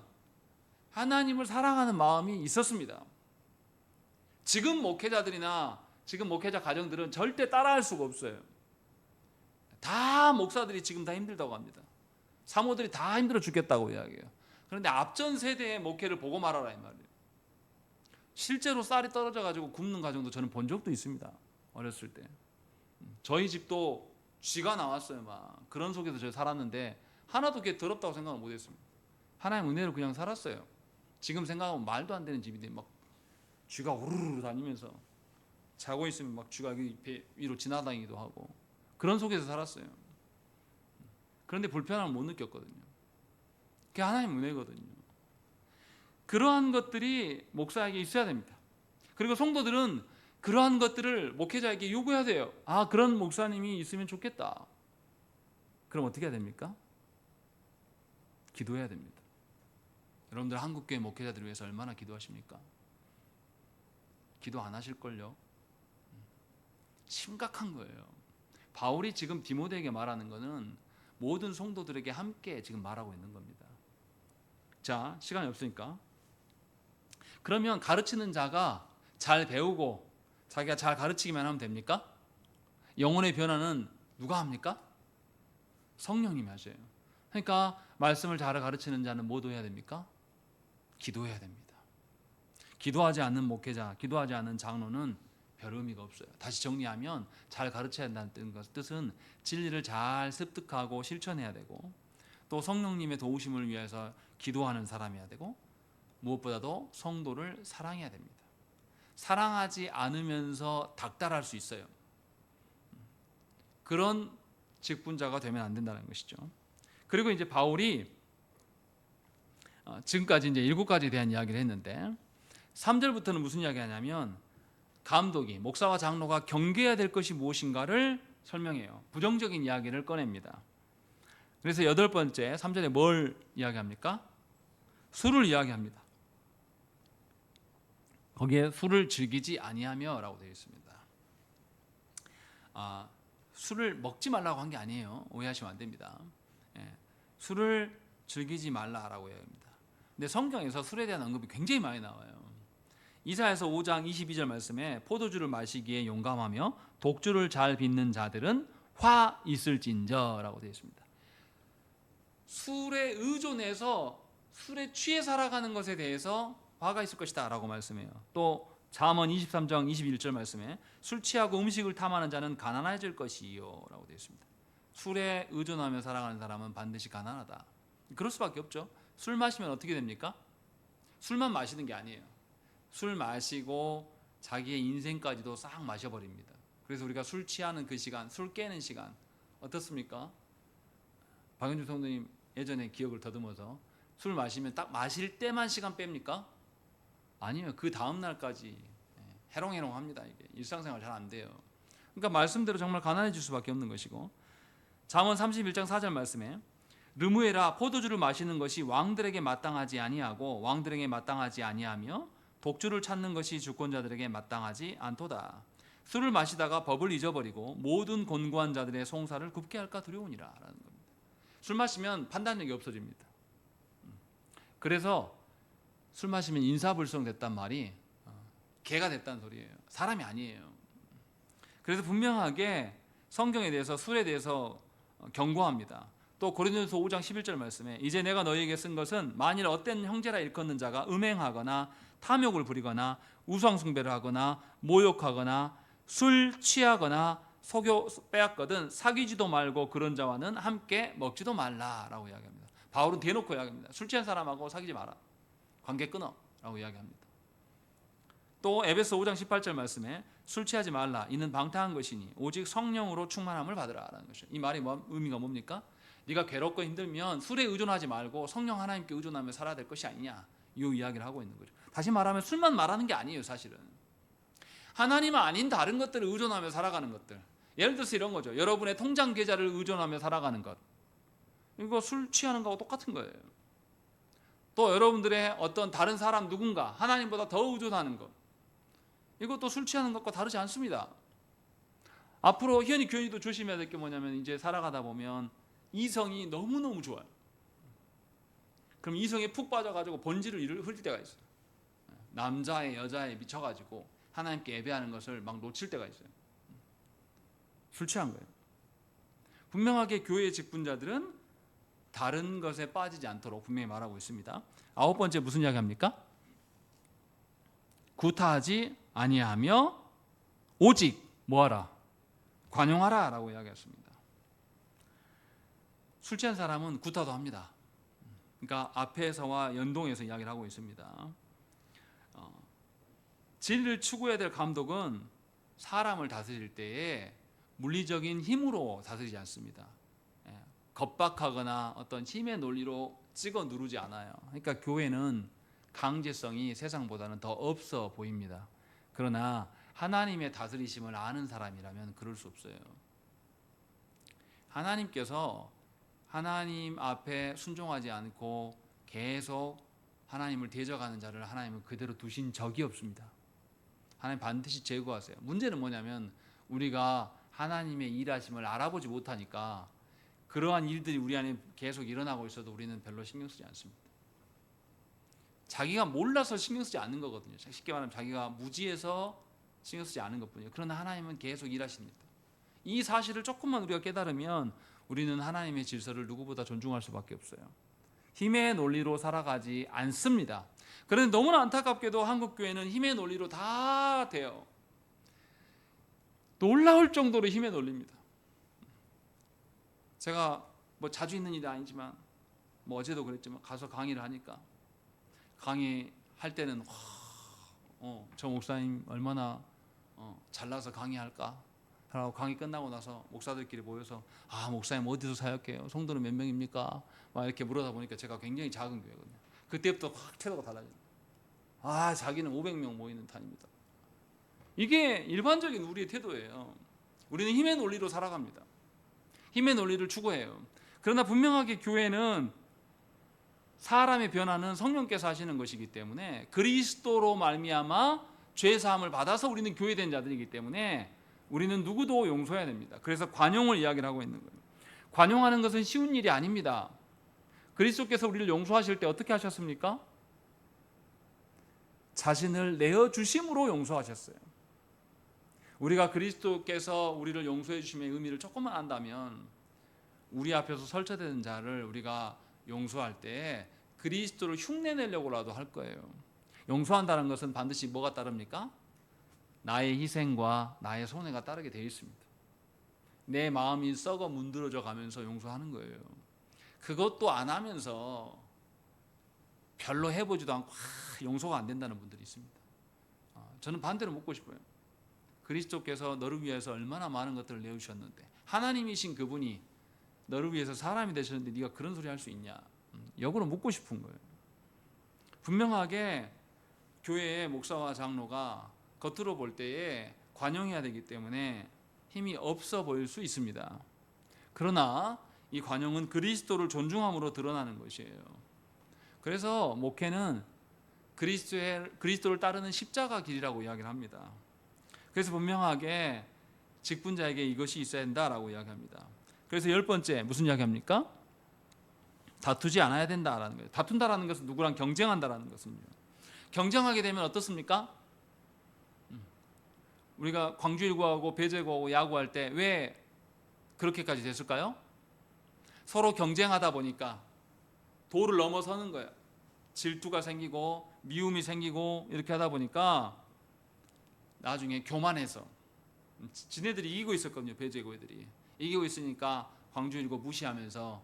하나님을 사랑하는 마음이 있었습니다. 지금 목회자들이나 지금 목회자 가정들은 절대 따라할 수가 없어요. 다 목사들이 지금 다 힘들다고 합니다. 사모들이 다 힘들어 죽겠다고 이야기해요. 그런데 앞전 세대의 목회를 보고 말하라 이 말이에요. 실제로 쌀이 떨어져 가지고 굶는 가정도 저는 본 적도 있습니다. 어렸을 때. 저희 집도 쥐가 나왔어요. 막 그런 속에서 저희 살았는데 하나도 그게 더럽다고 생각을 못했습니다. 하나님 은혜로 그냥 살았어요. 지금 생각하면 말도 안 되는 집인데 막 쥐가 우르르 다니면서 자고 있으면 막 쥐가 배 위로 지나다니기도 하고 그런 속에서 살았어요. 그런데 불편함을 못 느꼈거든요. 그게 하나님 은혜거든요. 그러한 것들이 목사에게 있어야 됩니다. 그리고 성도들은 그러한 것들을 목회자에게 요구해야 돼요. 그런 목사님이 있으면 좋겠다. 그럼 어떻게 해야 됩니까? 기도해야 됩니다. 여러분들 한국교회 목회자들을 위해서 얼마나 기도하십니까? 기도 안 하실걸요? 심각한 거예요. 바울이 지금 디모데에게 말하는 것은 모든 성도들에게 함께 지금 말하고 있는 겁니다. 자, 시간이 없으니까. 그러면 가르치는 자가 잘 배우고 자기가 잘 가르치기만 하면 됩니까? 영혼의 변화는 누가 합니까? 성령님이 하셔요. 그러니까 말씀을 잘 가르치는 자는 뭐도 해야 됩니까? 기도해야 됩니다. 기도하지 않는 목회자, 기도하지 않는 장로는 별 의미가 없어요. 다시 정리하면 잘 가르쳐야 한다는 뜻은 진리를 잘 습득하고 실천해야 되고 또 성령님의 도우심을 위해서 기도하는 사람이어야 되고 무엇보다도 성도를 사랑해야 됩니다. 사랑하지 않으면서 닥달할 수 있어요. 그런 직분자가 되면 안 된다는 것이죠. 그리고 이제 바울이 지금까지 이제 7가지에 대한 이야기를 했는데 3절부터는 무슨 이야기하냐면 감독이 목사와 장로가 경계해야 될 것이 무엇인가를 설명해요. 부정적인 이야기를 꺼냅니다. 그래서 8번째 3절에 뭘 이야기합니까? 술을 이야기합니다. 거기에 술을 즐기지 아니하며 라고 되어 있습니다. 술을 먹지 말라고 한 게 아니에요. 오해하시면 안 됩니다. 술을 즐기지 말라라고 이야기합니다. 근데 성경에서 술에 대한 언급이 굉장히 많이 나와요. 이사야서 5장 22절 말씀에 포도주를 마시기에 용감하며 독주를 잘 빚는 자들은 화 있을진저라고 되어 있습니다. 술에 의존해서 술에 취해 살아가는 것에 대해서 화가 있을 것이다 라고 말씀해요. 또 잠언 23장 21절 말씀에 술 취하고 음식을 탐하는 자는 가난해질 것이요 라고 되어 있습니다. 술에 의존하며 살아가는 사람은 반드시 가난하다. 그럴 수밖에 없죠. 술 마시면 어떻게 됩니까? 술만 마시는 게 아니에요. 술 마시고 자기의 인생까지도 싹 마셔버립니다. 그래서 우리가 술 취하는 그 시간, 술 깨는 시간 어떻습니까? 박영주 성도님 예전에 기억을 더듬어서 술 마시면 딱 마실 때만 시간 뺍니까? 아니면 그 다음 날까지 해롱해롱합니다. 이게 일상생활 잘 안 돼요. 그러니까 말씀대로 정말 가난해질 수밖에 없는 것이고 잠언 31장 4절 말씀에 르무에라 포도주를 마시는 것이 왕들에게 마땅하지 아니하고 왕들에게 마땅하지 아니하며 독주를 찾는 것이 주권자들에게 마땅하지 않도다. 술을 마시다가 법을 잊어버리고 모든 곤고한 자들의 송사를 굽게 할까 두려우니라 라는 겁니다. 술 마시면 판단력이 없어집니다. 그래서 술 마시면 인사불성 됐단 말이 개가 됐다는 소리예요. 사람이 아니에요. 그래서 분명하게 성경에 대해서 술에 대해서 경고합니다. 또 고린도전서 5장 11절 말씀에 이제 내가 너희에게 쓴 것은 만일 어떤 형제라 일컫는 자가 음행하거나 탐욕을 부리거나 우상 숭배를 하거나 모욕하거나 술 취하거나 속여 빼앗거든 사귀지도 말고 그런 자와는 함께 먹지도 말라라고 이야기합니다. 바울은 대놓고 이야기합니다. 술 취한 사람하고 사귀지 마라. 관계 끊어라고 이야기합니다. 또 에베소 5장 18절 말씀에 술 취하지 말라. 이는 방탕한 것이니 오직 성령으로 충만함을 받으라라는 것이죠. 이 말이 의미가 뭡니까? 네가 괴롭고 힘들면 술에 의존하지 말고 성령 하나님께 의존하며 살아야 될 것이 아니냐. 이 이야기를 하고 있는 거죠. 다시 말하면 술만 말하는 게 아니에요. 사실은 하나님 아닌 다른 것들을 의존하며 살아가는 것들. 예를 들어서 이런 거죠. 여러분의 통장 계좌를 의존하며 살아가는 것. 이거 술 취하는 거하고 똑같은 거예요. 또 여러분들의 어떤 다른 사람 누군가 하나님보다 더 의존하는 것. 이것도 술 취하는 것과 다르지 않습니다. 앞으로 희연이 교인이도 조심해야 될 게 뭐냐면 이제 살아가다 보면 이성이 너무너무 좋아요. 그럼 이성에 푹 빠져가지고 본질을 흘릴 때가 있어요. 남자의 여자에 미쳐가지고 하나님께 예배하는 것을 막 놓칠 때가 있어요. 술 취한 거예요. 분명하게 교회의 직분자들은 다른 것에 빠지지 않도록 분명히 말하고 있습니다. 9번째 무슨 이야기 합니까? 구타하지 아니하며 오직 뭐하라? 관용하라 라고 이야기했습니다. 술 취한 사람은 구타도 합니다. 그러니까 앞에서와 연동해서 이야기를 하고 있습니다. 진리를 추구해야 될 감독은 사람을 다스릴 때에 물리적인 힘으로 다스리지 않습니다. 겁박하거나 어떤 힘의 논리로 찍어 누르지 않아요. 그러니까 교회는 강제성이 세상보다는 더 없어 보입니다. 그러나 하나님의 다스리심을 아는 사람이라면 그럴 수 없어요. 하나님께서 하나님 앞에 순종하지 않고 계속 하나님을 대적하는 자를 하나님은 그대로 두신 적이 없습니다. 하나님 반드시 제거하세요. 문제는 뭐냐면 우리가 하나님의 일하심을 알아보지 못하니까 그러한 일들이 우리 안에 계속 일어나고 있어도 우리는 별로 신경 쓰지 않습니다. 자기가 몰라서 신경 쓰지 않는 거거든요. 쉽게 말하면 자기가 무지해서 신경 쓰지 않은 것뿐이에요. 그러나 하나님은 계속 일하십니다. 이 사실을 조금만 우리가 깨달으면 우리는 하나님의 질서를 누구보다 존중할 수밖에 없어요. 힘의 논리로 살아가지 않습니다. 그런데 너무나 안타깝게도 한국 교회는 힘의 논리로 다 돼요. 놀라울 정도로 힘의 논리입니다. 제가 뭐 자주 있는 일이 아니지만 뭐 어제도 그랬지만 가서 강의를 하니까 강의할 때는 저 목사님 얼마나 잘나서 강의할까 하고 강의 끝나고 나서 목사들끼리 모여서 목사님 어디서 사역해요? 성도는 몇 명입니까? 막 이렇게 물어다 보니까 제가 굉장히 작은 교회거든요. 그때부터 확 태도가 달라져요. 자기는 500명 모이는 단입니다. 이게 일반적인 우리의 태도예요. 우리는 힘의 논리로 살아갑니다. 힘의 논리를 추구해요. 그러나 분명하게 교회는 사람의 변화는 성령께서 하시는 것이기 때문에 그리스도로 말미암아 죄 사함을 받아서 우리는 교회된 자들이기 때문에 우리는 누구도 용서해야 됩니다. 그래서 관용을 이야기를 하고 있는 거예요. 관용하는 것은 쉬운 일이 아닙니다. 그리스도께서 우리를 용서하실 때 어떻게 하셨습니까? 자신을 내어주심으로 용서하셨어요. 우리가 그리스도께서 우리를 용서해 주심의 의미를 조금만 안다면 우리 앞에서 설쳐되는 자를 우리가 용서할 때 그리스도를 흉내내려고라도 할 거예요. 용서한다는 것은 반드시 뭐가 따릅니까? 나의 희생과 나의 손해가 따르게 되어 있습니다. 내 마음이 썩어 문드러져 가면서 용서하는 거예요. 그것도 안 하면서 별로 해보지도 않고 용서가 안 된다는 분들이 있습니다. 저는 반대로 묻고 싶어요. 그리스도께서 너를 위해서 얼마나 많은 것들을 내어주셨는데 하나님이신 그분이 너를 위해서 사람이 되셨는데 네가 그런 소리 할 수 있냐? 역으로 묻고 싶은 거예요. 분명하게 교회의 목사와 장로가 겉으로 볼 때에 관용해야 되기 때문에 힘이 없어 보일 수 있습니다. 그러나 이 관용은 그리스도를 존중함으로 드러나는 것이에요. 그래서 목회는 그리스도를 따르는 십자가 길이라고 이야기를 합니다. 그래서 분명하게 직분자에게 이것이 있어야 된다라고 이야기합니다. 그래서 10번째 무슨 이야기합니까? 다투지 않아야 된다라는 거예요. 다툰다라는 것은 누구랑 경쟁한다라는 것입니다. 경쟁하게 되면 어떻습니까? 우리가 광주일고하고 배재고하고 야구할 때 왜 그렇게까지 됐을까요? 서로 경쟁하다 보니까 도를 넘어서는 거예요. 질투가 생기고 미움이 생기고 이렇게 하다 보니까 나중에 교만해서 지네들이 이기고 있었거든요. 배재고 애들이 이기고 있으니까 광주일고 무시하면서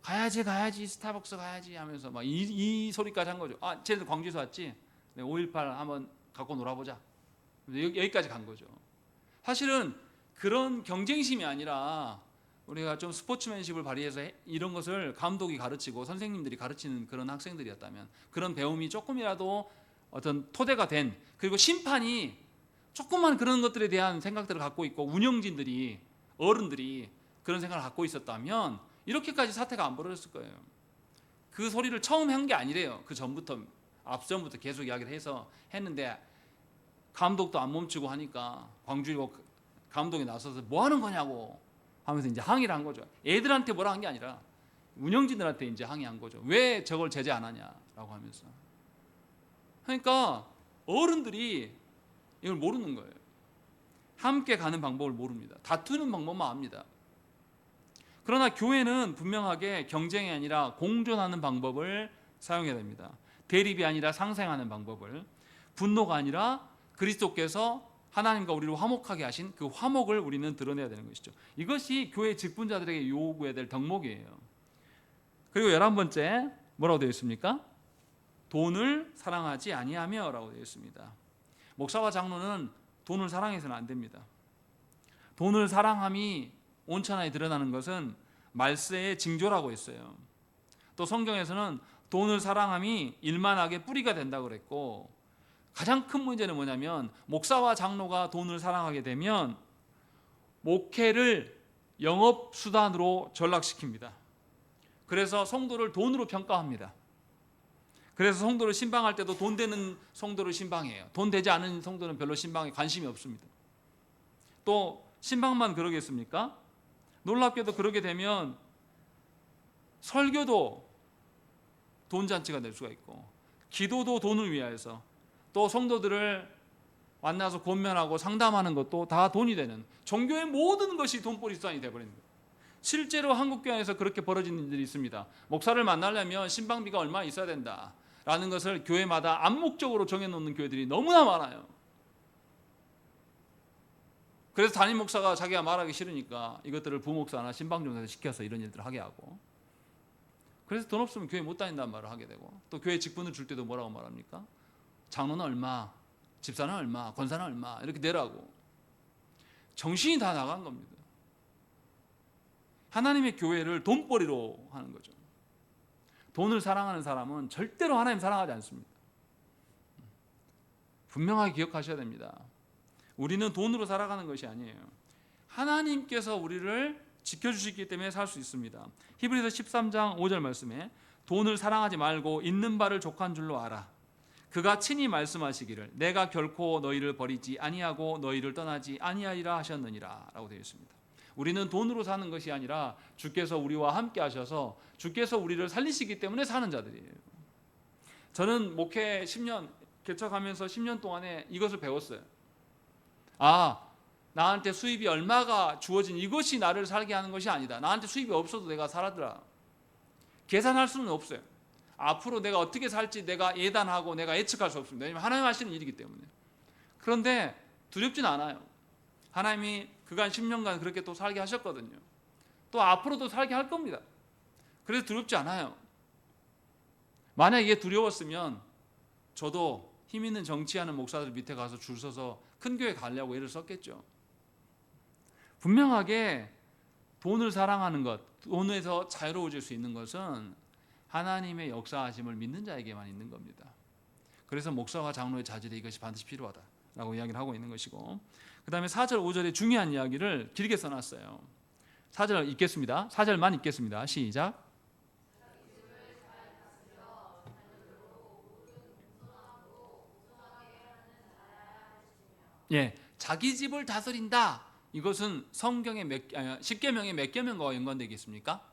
가야지 스타벅스 가야지 하면서 막 이 소리까지 한 거죠. 아, 쟤들 광주에서 왔지? 5.18 한번 갖고 놀아보자. 여기까지 간 거죠. 사실은 그런 경쟁심이 아니라 우리가 좀 스포츠맨십을 발휘해서 이런 것을 감독이 가르치고 선생님들이 가르치는 그런 학생들이었다면, 그런 배움이 조금이라도 어떤 토대가 된, 그리고 심판이 조금만 그런 것들에 대한 생각들을 갖고 있고 운영진들이, 어른들이 그런 생각을 갖고 있었다면 이렇게까지 사태가 안 벌어졌을 거예요. 그 소리를 처음 한 게 아니래요. 그 전부터, 앞전부터 계속 이야기를 해서 했는데 감독도 안 멈추고 하니까 광주일고 감독이 나서서 뭐 하는 거냐고 하면서 이제 항의를 한 거죠. 애들한테 뭐라 한 게 아니라 운영진들한테 이제 항의한 거죠. 왜 저걸 제재 안 하냐라고 하면서. 그러니까 어른들이 이걸 모르는 거예요. 함께 가는 방법을 모릅니다. 다투는 방법만 압니다. 그러나 교회는 분명하게 경쟁이 아니라 공존하는 방법을 사용해야 됩니다. 대립이 아니라 상생하는 방법을, 분노가 아니라 그리스도께서 하나님과 우리를 화목하게 하신 그 화목을 우리는 드러내야 되는 것이죠. 이것이 교회 직분자들에게 요구해야 될 덕목이에요. 그리고 11번째 뭐라고 되어 있습니까? 돈을 사랑하지 아니하며 라고 되어 있습니다. 목사와 장로는 돈을 사랑해서는 안 됩니다. 돈을 사랑함이 온천하에 드러나는 것은 말세의 징조라고 했어요. 또 성경에서는 돈을 사랑함이 일만하게 뿌리가 된다고 그랬고, 가장 큰 문제는 뭐냐면 목사와 장로가 돈을 사랑하게 되면 목회를 영업수단으로 전락시킵니다. 그래서 성도를 돈으로 평가합니다. 그래서 성도를 신방할 때도 돈 되는 성도를 신방해요. 돈 되지 않은 성도는 별로 신방에 관심이 없습니다. 또 신방만 그러겠습니까? 놀랍게도 그러게 되면 설교도 돈잔치가 될 수가 있고, 기도도 돈을 위하여서, 또 성도들을 만나서 권면하고 상담하는 것도 다 돈이 되는, 종교의 모든 것이 돈벌이 수단이 되어버리는 거예요. 실제로 한국교회 안에서 그렇게 벌어지는 일들이 있습니다. 목사를 만나려면 신방비가 얼마 있어야 된다라는 것을 교회마다 암묵적으로 정해놓는 교회들이 너무나 많아요. 그래서 담임 목사가 자기가 말하기 싫으니까 이것들을 부목사나 신방종사에 시켜서 이런 일들을 하게 하고, 그래서 돈 없으면 교회 못 다닌다는 말을 하게 되고, 또 교회 직분을 줄 때도 뭐라고 말합니까? 장로는 얼마, 집사는 얼마, 권사는 얼마 이렇게 내라고. 정신이 다 나간 겁니다. 하나님의 교회를 돈벌이로 하는 거죠. 돈을 사랑하는 사람은 절대로 하나님 사랑하지 않습니다. 분명하게 기억하셔야 됩니다. 우리는 돈으로 살아가는 것이 아니에요. 하나님께서 우리를 지켜주시기 때문에 살 수 있습니다. 히브리서 13장 5절 말씀에 돈을 사랑하지 말고 있는 바를 족한 줄로 알아. 그가 친히 말씀하시기를 내가 결코 너희를 버리지 아니하고 너희를 떠나지 아니하리라 하셨느니라 라고 되어 있습니다. 우리는 돈으로 사는 것이 아니라 주께서 우리와 함께 하셔서 주께서 우리를 살리시기 때문에 사는 자들이에요. 저는 목회 10년 개척하면서 10년 동안에 이것을 배웠어요. 아, 나한테 수입이 얼마가 주어진 이것이 나를 살게 하는 것이 아니다. 나한테 수입이 없어도 내가 살아더라. 계산할 수는 없어요. 앞으로 내가 어떻게 살지 내가 예단하고 내가 예측할 수 없습니다. 왜냐하면 하나님 하시는 일이기 때문에. 그런데 두렵진 않아요. 하나님이 그간 10년간 그렇게 또 살게 하셨거든요. 또 앞으로도 살게 할 겁니다. 그래서 두렵지 않아요. 만약 이게 두려웠으면 저도 힘 있는 정치하는 목사들 밑에 가서 줄 서서 큰 교회 가려고 애를 썼겠죠. 분명하게 돈을 사랑하는 것, 돈에서 자유로워질 수 있는 것은 하나님의 역사하심을 믿는 자에게만 있는 겁니다. 그래서 목사와 장로의 자질이 이것이 반드시 필요하다라고 이야기를 하고 있는 것이고, 그 다음에 4절 5절에 중요한 이야기를 길게 써놨어요. 4절 읽겠습니다. 4절만 읽겠습니다. 시작. 예, 자기 집을 다스린다. 이것은 성경의 10계명의 몇 계명과 연관되겠습니까?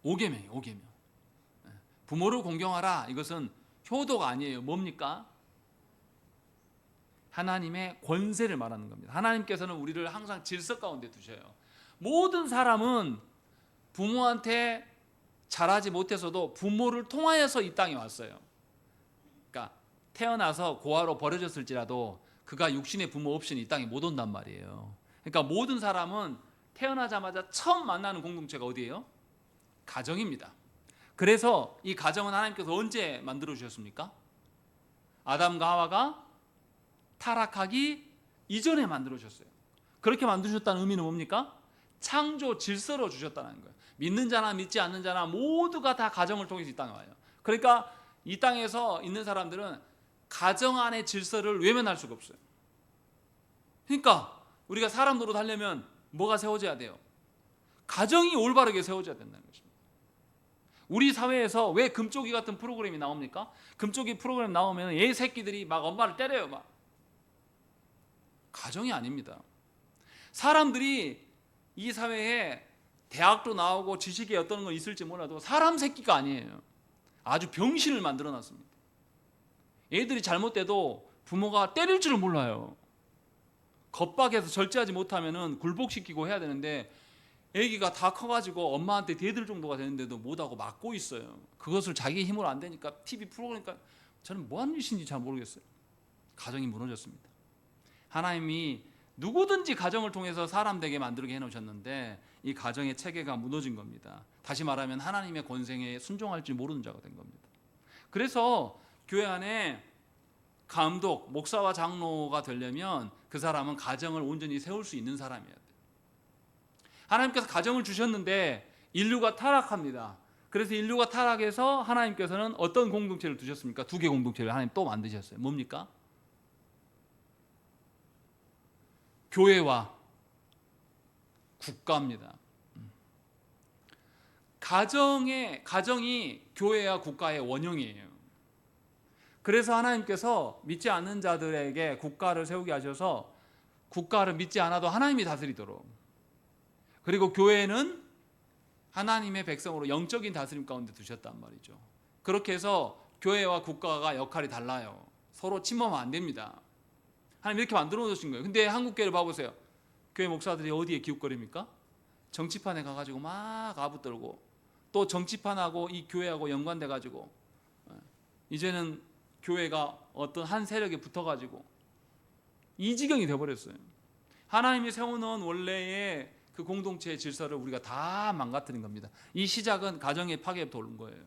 5계명이에요. 5계명. 부모를 공경하라. 이것은 효도가 아니에요. 뭡니까? 하나님의 권세를 말하는 겁니다. 하나님께서는 우리를 항상 질서 가운데 두셔요. 모든 사람은 부모한테 잘하지 못해서도 부모를 통하여서 이 땅에 왔어요. 그러니까 태어나서 고아로 버려졌을지라도 그가 육신의 부모 없이는 이 땅에 못 온단 말이에요. 그러니까 모든 사람은 태어나자마자 처음 만나는 공동체가 어디예요? 가정입니다. 그래서 이 가정은 하나님께서 언제 만들어 주셨습니까? 아담과 하와가 타락하기 이전에 만들어 주셨어요. 그렇게 만들어 주셨다는 의미는 뭡니까? 창조 질서로 주셨다는 거예요. 믿는 자나 믿지 않는 자나 모두가 다 가정을 통해서 이 땅에 와요. 그러니까 이 땅에서 있는 사람들은 가정 안의 질서를 외면할 수가 없어요. 그러니까 우리가 사람 노릇 하려면 뭐가 세워져야 돼요? 가정이 올바르게 세워져야 된다는 것입니다. 우리 사회에서 왜 금쪽이 같은 프로그램이 나옵니까? 금쪽이 프로그램 나오면 얘 새끼들이 막 엄마를 때려요. 막. 가정이 아닙니다. 사람들이 이 사회에 대학도 나오고 지식이 어떤 거 있을지 몰라도 사람 새끼가 아니에요. 아주 병신을 만들어 놨습니다. 애들이 잘못돼도 부모가 때릴 줄을 몰라요. 겁박해서 절제하지 못하면 굴복시키고 해야 되는데 애기가 다 커가지고 엄마한테 대들 정도가 되는데도 못하고 막고 있어요. 그것을 자기 힘으로 안 되니까 TV 프로그램이니까 저는 뭐 하는 짓인지 잘 모르겠어요. 가정이 무너졌습니다. 하나님이 누구든지 가정을 통해서 사람 되게 만들게 해놓으셨는데 이 가정의 체계가 무너진 겁니다. 다시 말하면 하나님의 권세에 순종할 줄 모르는 자가 된 겁니다. 그래서 교회 안에 감독, 목사와 장로가 되려면 그 사람은 가정을 온전히 세울 수 있는 사람이어야 돼요. 하나님께서 가정을 주셨는데 인류가 타락합니다. 그래서 인류가 타락해서 하나님께서는 어떤 공동체를 두셨습니까? 두 개 공동체를 하나님 또 만드셨어요. 뭡니까? 교회와 국가입니다. 가정이 교회와 국가의 원형이에요. 그래서 하나님께서 믿지 않는 자들에게 국가를 세우게 하셔서 국가를 믿지 않아도 하나님이 다스리도록, 그리고 교회는 하나님의 백성으로 영적인 다스림 가운데 두셨단 말이죠. 그렇게 해서 교회와 국가가 역할이 달라요. 서로 침범하면 안 됩니다. 하나님 이렇게 만들어 놓으신 거예요. 근데 한국 교회를 봐보세요. 교회 목사들이 어디에 기웃거립니까? 정치판에 가가지고 막 아부떨고, 또 정치판하고 이 교회하고 연관돼 가지고 이제는 교회가 어떤 한 세력에 붙어가지고 이 지경이 되어버렸어요. 하나님이 세워놓은 원래의 그 공동체의 질서를 우리가 다 망가뜨린 겁니다. 이 시작은 가정의 파괴부터 오는 거예요.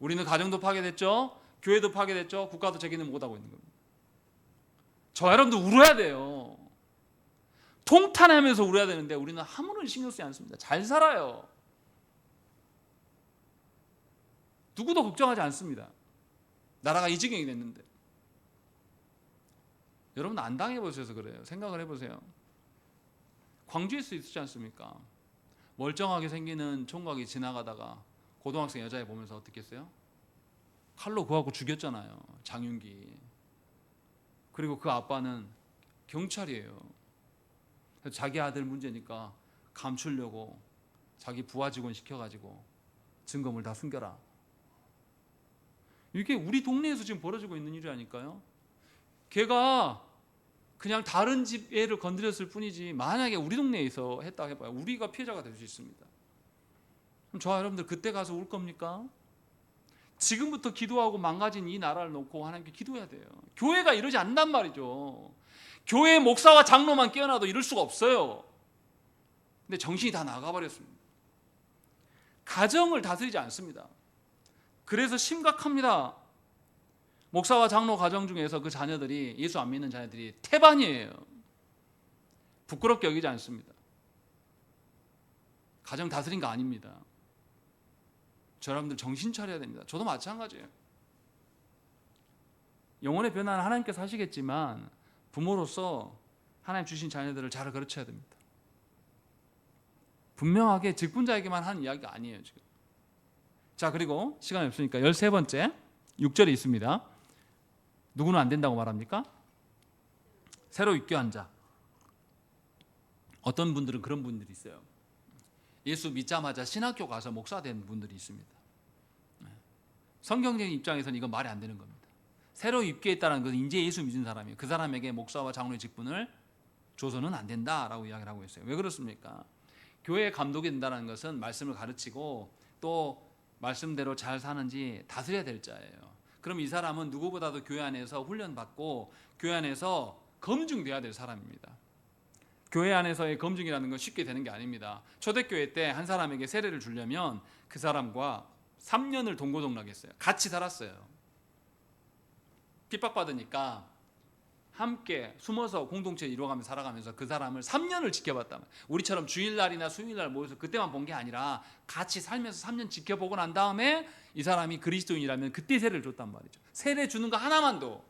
우리는 가정도 파괴됐죠, 교회도 파괴됐죠, 국가도 책임을 못하고 있는 겁니다. 저 여러분들 울어야 돼요. 통탄하면서 울어야 되는데 우리는 아무런 신경 쓰지 않습니다. 잘 살아요. 누구도 걱정하지 않습니다. 나라가 이 지경이 됐는데. 여러분 안 당해보셔서 그래요. 생각을 해보세요. 광주에서 있지 않습니까? 멀쩡하게 생기는 총각이 지나가다가 고등학생 여자애 보면서 어떻게 했어요? 칼로 그하고 죽였잖아요. 장윤기. 그리고 그 아빠는 경찰이에요. 그래서 자기 아들 문제니까 감추려고 자기 부하 직원 시켜가지고 증거물 다 숨겨라. 이게 우리 동네에서 지금 벌어지고 있는 일이라니까요. 걔가 그냥 다른 집 애를 건드렸을 뿐이지 만약에 우리 동네에서 했다 해봐요. 우리가 피해자가 될 수 있습니다. 그럼 저와 여러분들 그때 가서 울 겁니까? 지금부터 기도하고 망가진 이 나라를 놓고 하나님께 기도해야 돼요. 교회가 이러지 않단 말이죠. 교회 목사와 장로만 깨어나도 이럴 수가 없어요. 근데 정신이 다 나가버렸습니다. 가정을 다스리지 않습니다. 그래서 심각합니다. 목사와 장로 가정 중에서 그 자녀들이, 예수 안 믿는 자녀들이 태반이에요. 부끄럽게 여기지 않습니다. 가정 다스린 거 아닙니다. 저 여러분들 정신 차려야 됩니다. 저도 마찬가지예요. 영혼의 변화는 하나님께서 하시겠지만 부모로서 하나님 주신 자녀들을 잘 가르쳐야 됩니다. 분명하게 직분자에게만 하는 이야기가 아니에요 지금. 자, 그리고 시간이 없으니까 13번째 6절에 있습니다. 누구는 안 된다고 말합니까? 새로 입교한 자. 어떤 분들은 그런 분들이 있어요. 예수 믿자마자 신학교 가서 목사 된 분들이 있습니다. 성경적인 입장에서는 이건 말이 안 되는 겁니다. 새로 입교했다는 것은 이제 예수 믿은 사람이에요. 그 사람에게 목사와 장로의 직분을 줘서는 안 된다라고 이야기를 하고 있어요. 왜 그렇습니까? 교회의 감독이 된다는 것은 말씀을 가르치고 또 말씀대로 잘 사는지 다스려야 될 자예요. 그럼 이 사람은 누구보다도 교회 안에서 훈련받고 교회 안에서 검증돼야 될 사람입니다. 교회 안에서의 검증이라는 건 쉽게 되는 게 아닙니다. 초대교회 때 한 사람에게 세례를 주려면 그 사람과 3년을 동고동락했어요. 같이 살았어요. 핍박받으니까 함께 숨어서 공동체 이루어가며 살아가면서 그 사람을 3년을 지켜봤다. 우리처럼 주일날이나 수요일날 모여서 그때만 본 게 아니라 같이 살면서 3년 지켜보고 난 다음에 이 사람이 그리스도인이라면 그때 세례를 줬단 말이죠. 세례 주는 거 하나만도.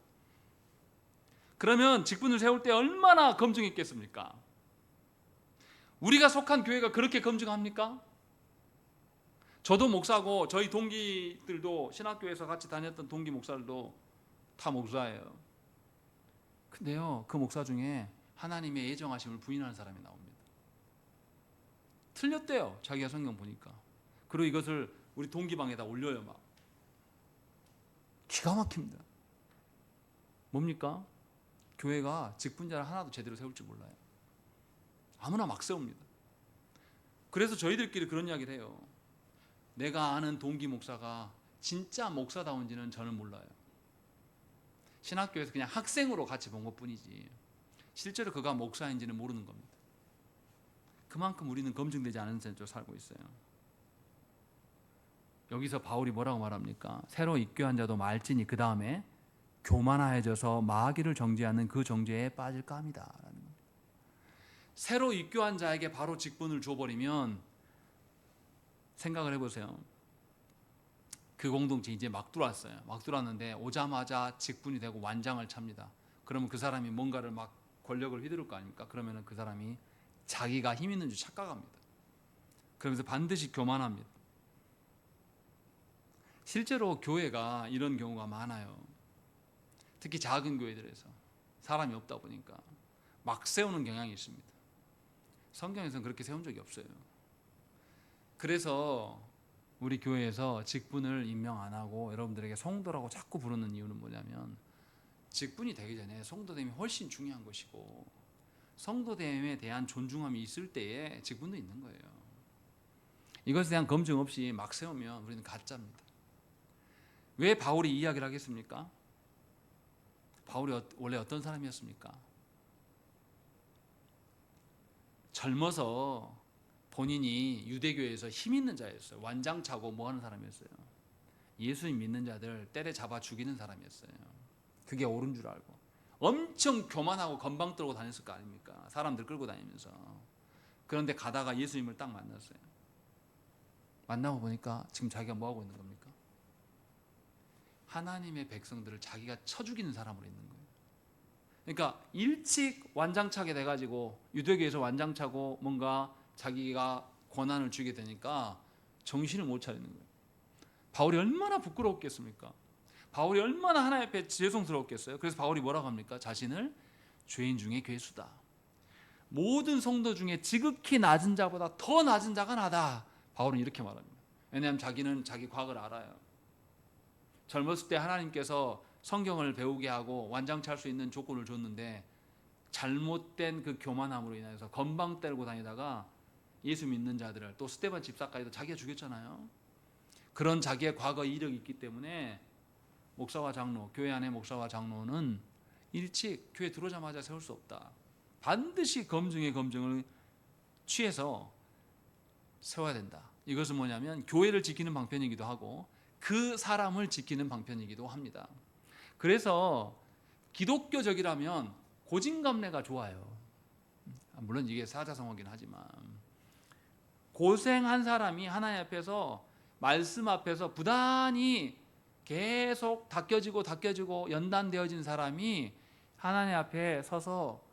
그러면 직분을 세울 때 얼마나 검증했겠습니까? 우리가 속한 교회가 그렇게 검증합니까? 저도 목사고 저희 동기들도 신학교에서 같이 다녔던 동기 목사들도 다 목사예요. 근데요, 그 목사 중에 하나님의 예정하심을 부인하는 사람이 나옵니다. 틀렸대요. 자기가 성경 보니까. 그리고 이것을 우리 동기방에다 올려요. 막 기가 막힙니다. 뭡니까? 교회가 직분자를 하나도 제대로 세울 줄 몰라요. 아무나 막 세웁니다. 그래서 저희들끼리 그런 이야기를 해요. 내가 아는 동기 목사가 진짜 목사다운지는 저는 몰라요. 신학교에서 그냥 학생으로 같이 본 것뿐이지 실제로 그가 목사인지는 모르는 겁니다. 그만큼 우리는 검증되지 않은 삶을 살고 있어요. 여기서 바울이 뭐라고 말합니까? 새로 입교한 자도 말지니 그 다음에 교만하여져서 마귀를 정죄하는 그 정죄에 빠질까 합니다. 새로 입교한 자에게 바로 직분을 줘버리면 생각을 해보세요. 그 공동체 이제 막 들어왔어요. 막 들어왔는데 오자마자 직분이 되고 완장을 찹니다. 그러면 그 사람이 뭔가를 막 권력을 휘두를 거 아닙니까? 그러면 그 사람이 자기가 힘 있는 줄 착각합니다. 그러면서 반드시 교만합니다. 실제로 교회가 이런 경우가 많아요. 특히 작은 교회들에서 사람이 없다 보니까 막 세우는 경향이 있습니다. 성경에서는 그렇게 세운 적이 없어요. 그래서 우리 교회에서 직분을 임명 안 하고 여러분들에게 성도라고 자꾸 부르는 이유는 뭐냐면 직분이 되기 전에 성도됨이 훨씬 중요한 것이고 성도됨에 대한 존중함이 있을 때에 직분도 있는 거예요. 이것에 대한 검증 없이 막 세우면 우리는 가짜입니다. 왜 바울이 이 이야기를 하겠습니까? 바울이 원래 어떤 사람이었습니까? 젊어서 본인이 유대교에서 힘 있는 자였어요. 완장차고 뭐 하는 사람이었어요. 예수님 믿는 자들 때려잡아 죽이는 사람이었어요. 그게 옳은 줄 알고 엄청 교만하고 건방 떨고 다녔을 거 아닙니까? 사람들 끌고 다니면서. 그런데 가다가 예수님을 딱 만났어요. 만나고 보니까 지금 자기가 뭐 하고 있는 겁니까? 하나님의 백성들을 자기가 쳐 죽이는 사람으로 있는 거예요. 그러니까 일찍 완장차게 돼가지고 유대교에서 완장차고 뭔가 자기가 권한을 주게 되니까 정신을 못 차리는 거예요. 바울이 얼마나 부끄러웠겠습니까? 바울이 얼마나 하나님 앞에 죄송스러웠겠어요? 그래서 바울이 뭐라고 합니까? 자신을 죄인 중에 괴수다. 모든 성도 중에 지극히 낮은 자보다 더 낮은 자가 나다. 바울은 이렇게 말합니다. 왜냐하면 자기는 자기 과거를 알아요. 젊었을 때 하나님께서 성경을 배우게 하고 완장차 할 수 있는 조건을 줬는데 잘못된 그 교만함으로 인해서 건방 떨고 다니다가 예수 믿는 자들을 또 스데반 집사까지도 자기가 죽였잖아요. 그런 자기의 과거 이력이 있기 때문에 목사와 장로, 교회 안에 목사와 장로는 일찍 교회 들어오자마자 세울 수 없다. 반드시 검증의 검증을 취해서 세워야 된다. 이것은 뭐냐면 교회를 지키는 방편이기도 하고 그 사람을 지키는 방편이기도 합니다. 그래서 기독교적이라면 고진감래가 좋아요. 물론 이게 사자성어긴 하지만 고생한 사람이 하나님 앞에서 말씀 앞에서 부단히 계속 닦여지고 연단되어진 사람이 하나님 앞에 서서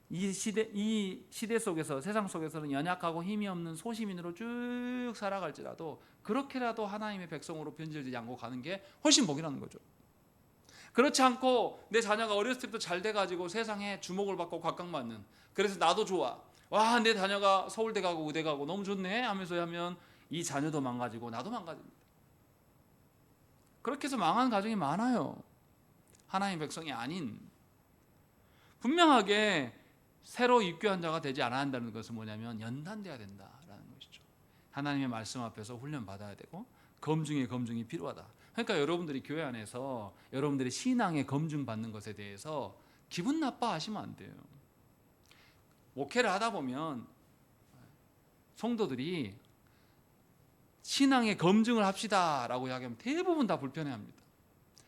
이 시대 속에서 세상 속에서는 연약하고 힘이 없는 소시민으로 쭉 살아갈지라도 그렇게라도 하나님의 백성으로 변질되지 않고 가는 게 훨씬 복이라는 거죠. 그렇지 않고 내 자녀가 어렸을 때부터 잘 돼가지고 세상에 주목을 받고 각광받는, 그래서 나도 좋아, 와 내 자녀가 서울대 가고 의대 가고 너무 좋네 하면서 하면 이 자녀도 망가지고 나도 망가집니다. 그렇게 해서 망한 가정이 많아요. 하나님의 백성이 아닌. 분명하게 새로 입교한 자가 되지 않아야 한다는 것은 뭐냐면 연단돼야 된다라는 것이죠. 하나님의 말씀 앞에서 훈련받아야 되고 검증의 검증이 필요하다. 그러니까 여러분들이 교회 안에서 여러분들이 신앙의 검증 받는 것에 대해서 기분 나빠하시면 안 돼요. 목회를 하다 보면 성도들이 신앙의 검증을 합시다라고 이야기하면 대부분 다 불편해합니다.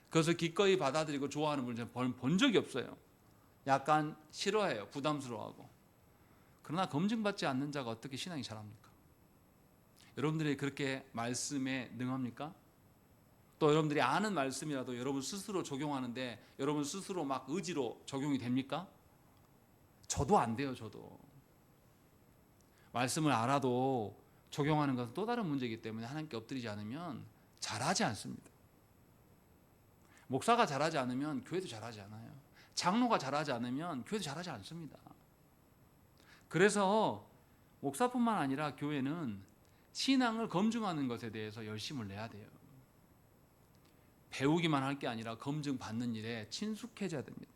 그것을 기꺼이 받아들이고 좋아하는 분을 본 적이 없어요. 약간 싫어해요. 부담스러워하고. 그러나 검증받지 않는 자가 어떻게 신앙이 잘합니까? 여러분들이 그렇게 말씀에 능합니까? 또 여러분들이 아는 말씀이라도 여러분 스스로 적용하는데 여러분 스스로 막 의지로 적용이 됩니까? 저도 안 돼요. 저도. 말씀을 알아도 적용하는 것은 또 다른 문제이기 때문에 하나님께 엎드리지 않으면 잘하지 않습니다. 목사가 잘하지 않으면 교회도 잘하지 않아요. 장로가 잘하지 않으면 교회도 잘하지 않습니다. 그래서 목사뿐만 아니라 교회는 신앙을 검증하는 것에 대해서 열심을 내야 돼요. 배우기만 할 게 아니라 검증받는 일에 친숙해져야 됩니다.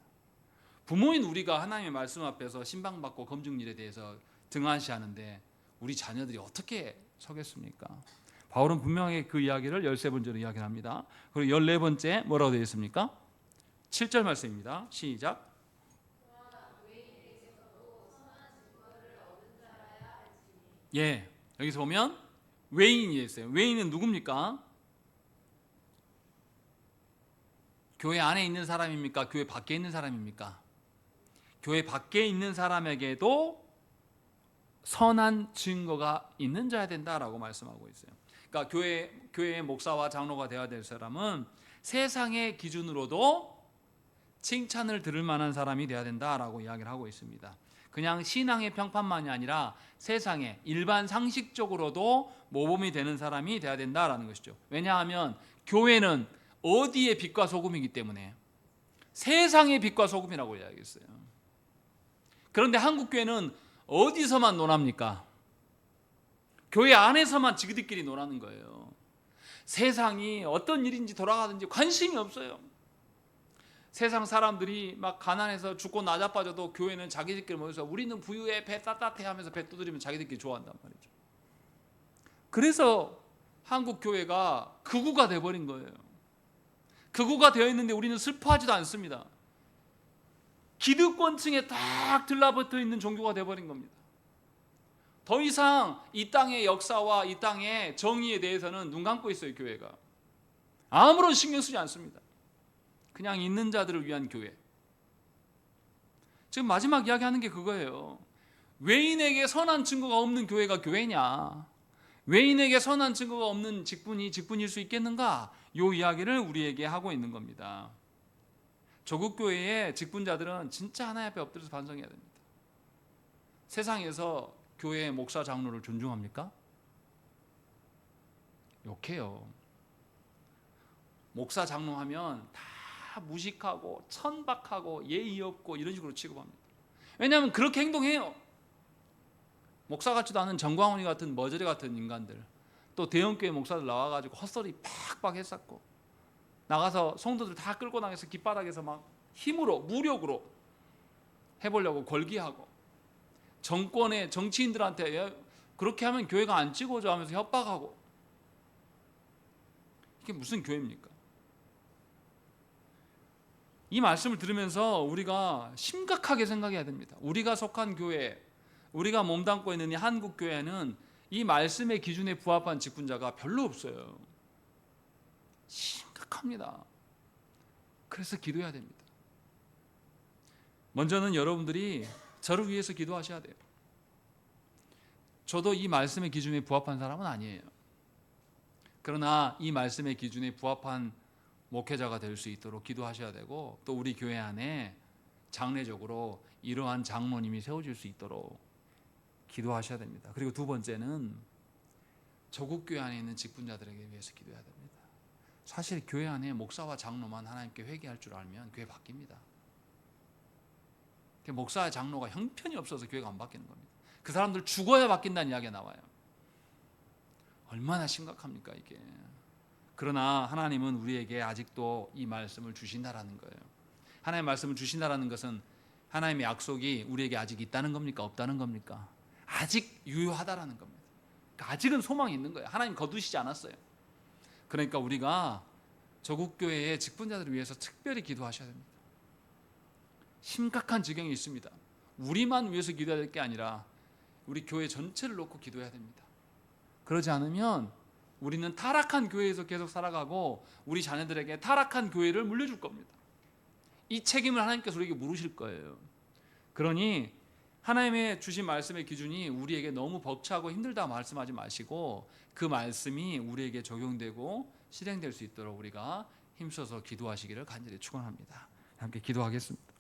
부모인 우리가 하나님의 말씀 앞에서 신방받고 검증 일에 대해서 등한시하는데 우리 자녀들이 어떻게 서겠습니까? 바울은 분명히 그 이야기를 13번째로 이야기를 합니다. 그리고 14번째 뭐라고 되어 있습니까? 7절 말씀입니다. 시작. 예, 여기서 보면 외인이 있어요. 외인은 누굽니까? 교회 안에 있는 사람입니까? 교회 밖에 있는 사람입니까? 교회 밖에 있는 사람에게도 선한 증거가 있는 자야 된다라고 말씀하고 있어요. 그러니까 교회의 목사와 장로가 되어야 될 사람은 세상의 기준으로도 칭찬을 들을 만한 사람이 되어야 된다라고 이야기를 하고 있습니다. 그냥 신앙의 평판만이 아니라 세상의 일반 상식적으로도 모범이 되는 사람이 되어야 된다라는 것이죠. 왜냐하면 교회는 어디의 빛과 소금이기 때문에 세상의 빛과 소금이라고 이야기했어요. 그런데 한국 교회는 어디서만 논합니까? 교회 안에서만 지그들끼리 논하는 거예요. 세상이 어떤 일인지 돌아가든지 관심이 없어요. 세상 사람들이 막 가난해서 죽고 나자빠져도 교회는 자기들끼리 모여서 우리는 부유해, 배 따뜻해 하면서 배 두드리면 자기들끼리 좋아한단 말이죠. 그래서 한국 교회가 극우가 돼버린 거예요. 극우가 되어 있는데 우리는 슬퍼하지도 않습니다. 기득권층에 딱 들라붙어 있는 종교가 돼버린 겁니다. 더 이상 이 땅의 역사와 이 땅의 정의에 대해서는 눈 감고 있어요. 교회가 아무런 신경 쓰지 않습니다. 그냥 있는 자들을 위한 교회. 지금 마지막 이야기하는 게 그거예요. 외인에게 선한 증거가 없는 교회가 교회냐? 외인에게 선한 증거가 없는 직분이 직분일 수 있겠는가? 이 이야기를 우리에게 하고 있는 겁니다. 조국 교회의 직분자들은 진짜 하나님 앞에 엎드려서 반성해야 됩니다. 세상에서 교회의 목사 장로를 존중합니까? 욕해요. 목사 장로 하면 다 무식하고 천박하고 예의 없고 이런 식으로 취급합니다. 왜냐하면 그렇게 행동해요. 목사 같지도 않은 정광훈이 같은 머저리 같은 인간들, 또 대형교회 목사들 나와가지고 헛소리 팍팍 했었고 나가서 성도들 다 끌고 나가서 깃바닥에서 막 힘으로 무력으로 해보려고 걸기하고 정권의 정치인들한테 그렇게 하면 교회가 안 찍어져 하면서 협박하고. 이게 무슨 교회입니까? 이 말씀을 들으면서 우리가 심각하게 생각해야 됩니다. 우리가 속한 교회, 우리가 몸담고 있는 이 한국 교회는 이 말씀의 기준에 부합한 직분자가 별로 없어요. 심각합니다. 그래서 기도해야 됩니다. 먼저는 여러분들이 저를 위해서 기도하셔야 돼요. 저도 이 말씀의 기준에 부합한 사람은 아니에요. 그러나 이 말씀의 기준에 부합한 목회자가 될 수 있도록 기도하셔야 되고, 또 우리 교회 안에 장례적으로 이러한 장로님이 세워질 수 있도록 기도하셔야 됩니다. 그리고 두 번째는 조국교회 안에 있는 직분자들에게 위해서 기도해야 됩니다. 사실 교회 안에 목사와 장로만 하나님께 회개할 줄 알면 교회 바뀝니다. 목사와 장로가 형편이 없어서 교회가 안 바뀌는 겁니다. 그 사람들 죽어야 바뀐다는 이야기가 나와요. 얼마나 심각합니까 이게. 그러나 하나님은 우리에게 아직도 이 말씀을 주신다라는 거예요. 하나님의 말씀을 주신다라는 것은 하나님의 약속이 우리에게 아직 있다는 겁니까? 없다는 겁니까? 아직 유효하다라는 겁니다. 그러니까 아직은 소망이 있는 거예요. 하나님 거두시지 않았어요. 그러니까 우리가 조국교회의 직분자들을 위해서 특별히 기도하셔야 됩니다. 심각한 지경이 있습니다. 우리만 위해서 기도해야 될 게 아니라 우리 교회 전체를 놓고 기도해야 됩니다. 그러지 않으면 우리는 타락한 교회에서 계속 살아가고 우리 자녀들에게 타락한 교회를 물려줄 겁니다. 이 책임을 하나님께서 우리에게 물으실 거예요. 그러니 하나님의 주신 말씀의 기준이 우리에게 너무 벅차고 힘들다 말씀하지 마시고 그 말씀이 우리에게 적용되고 실행될 수 있도록 우리가 힘써서 기도하시기를 간절히 축원합니다. 함께 기도하겠습니다.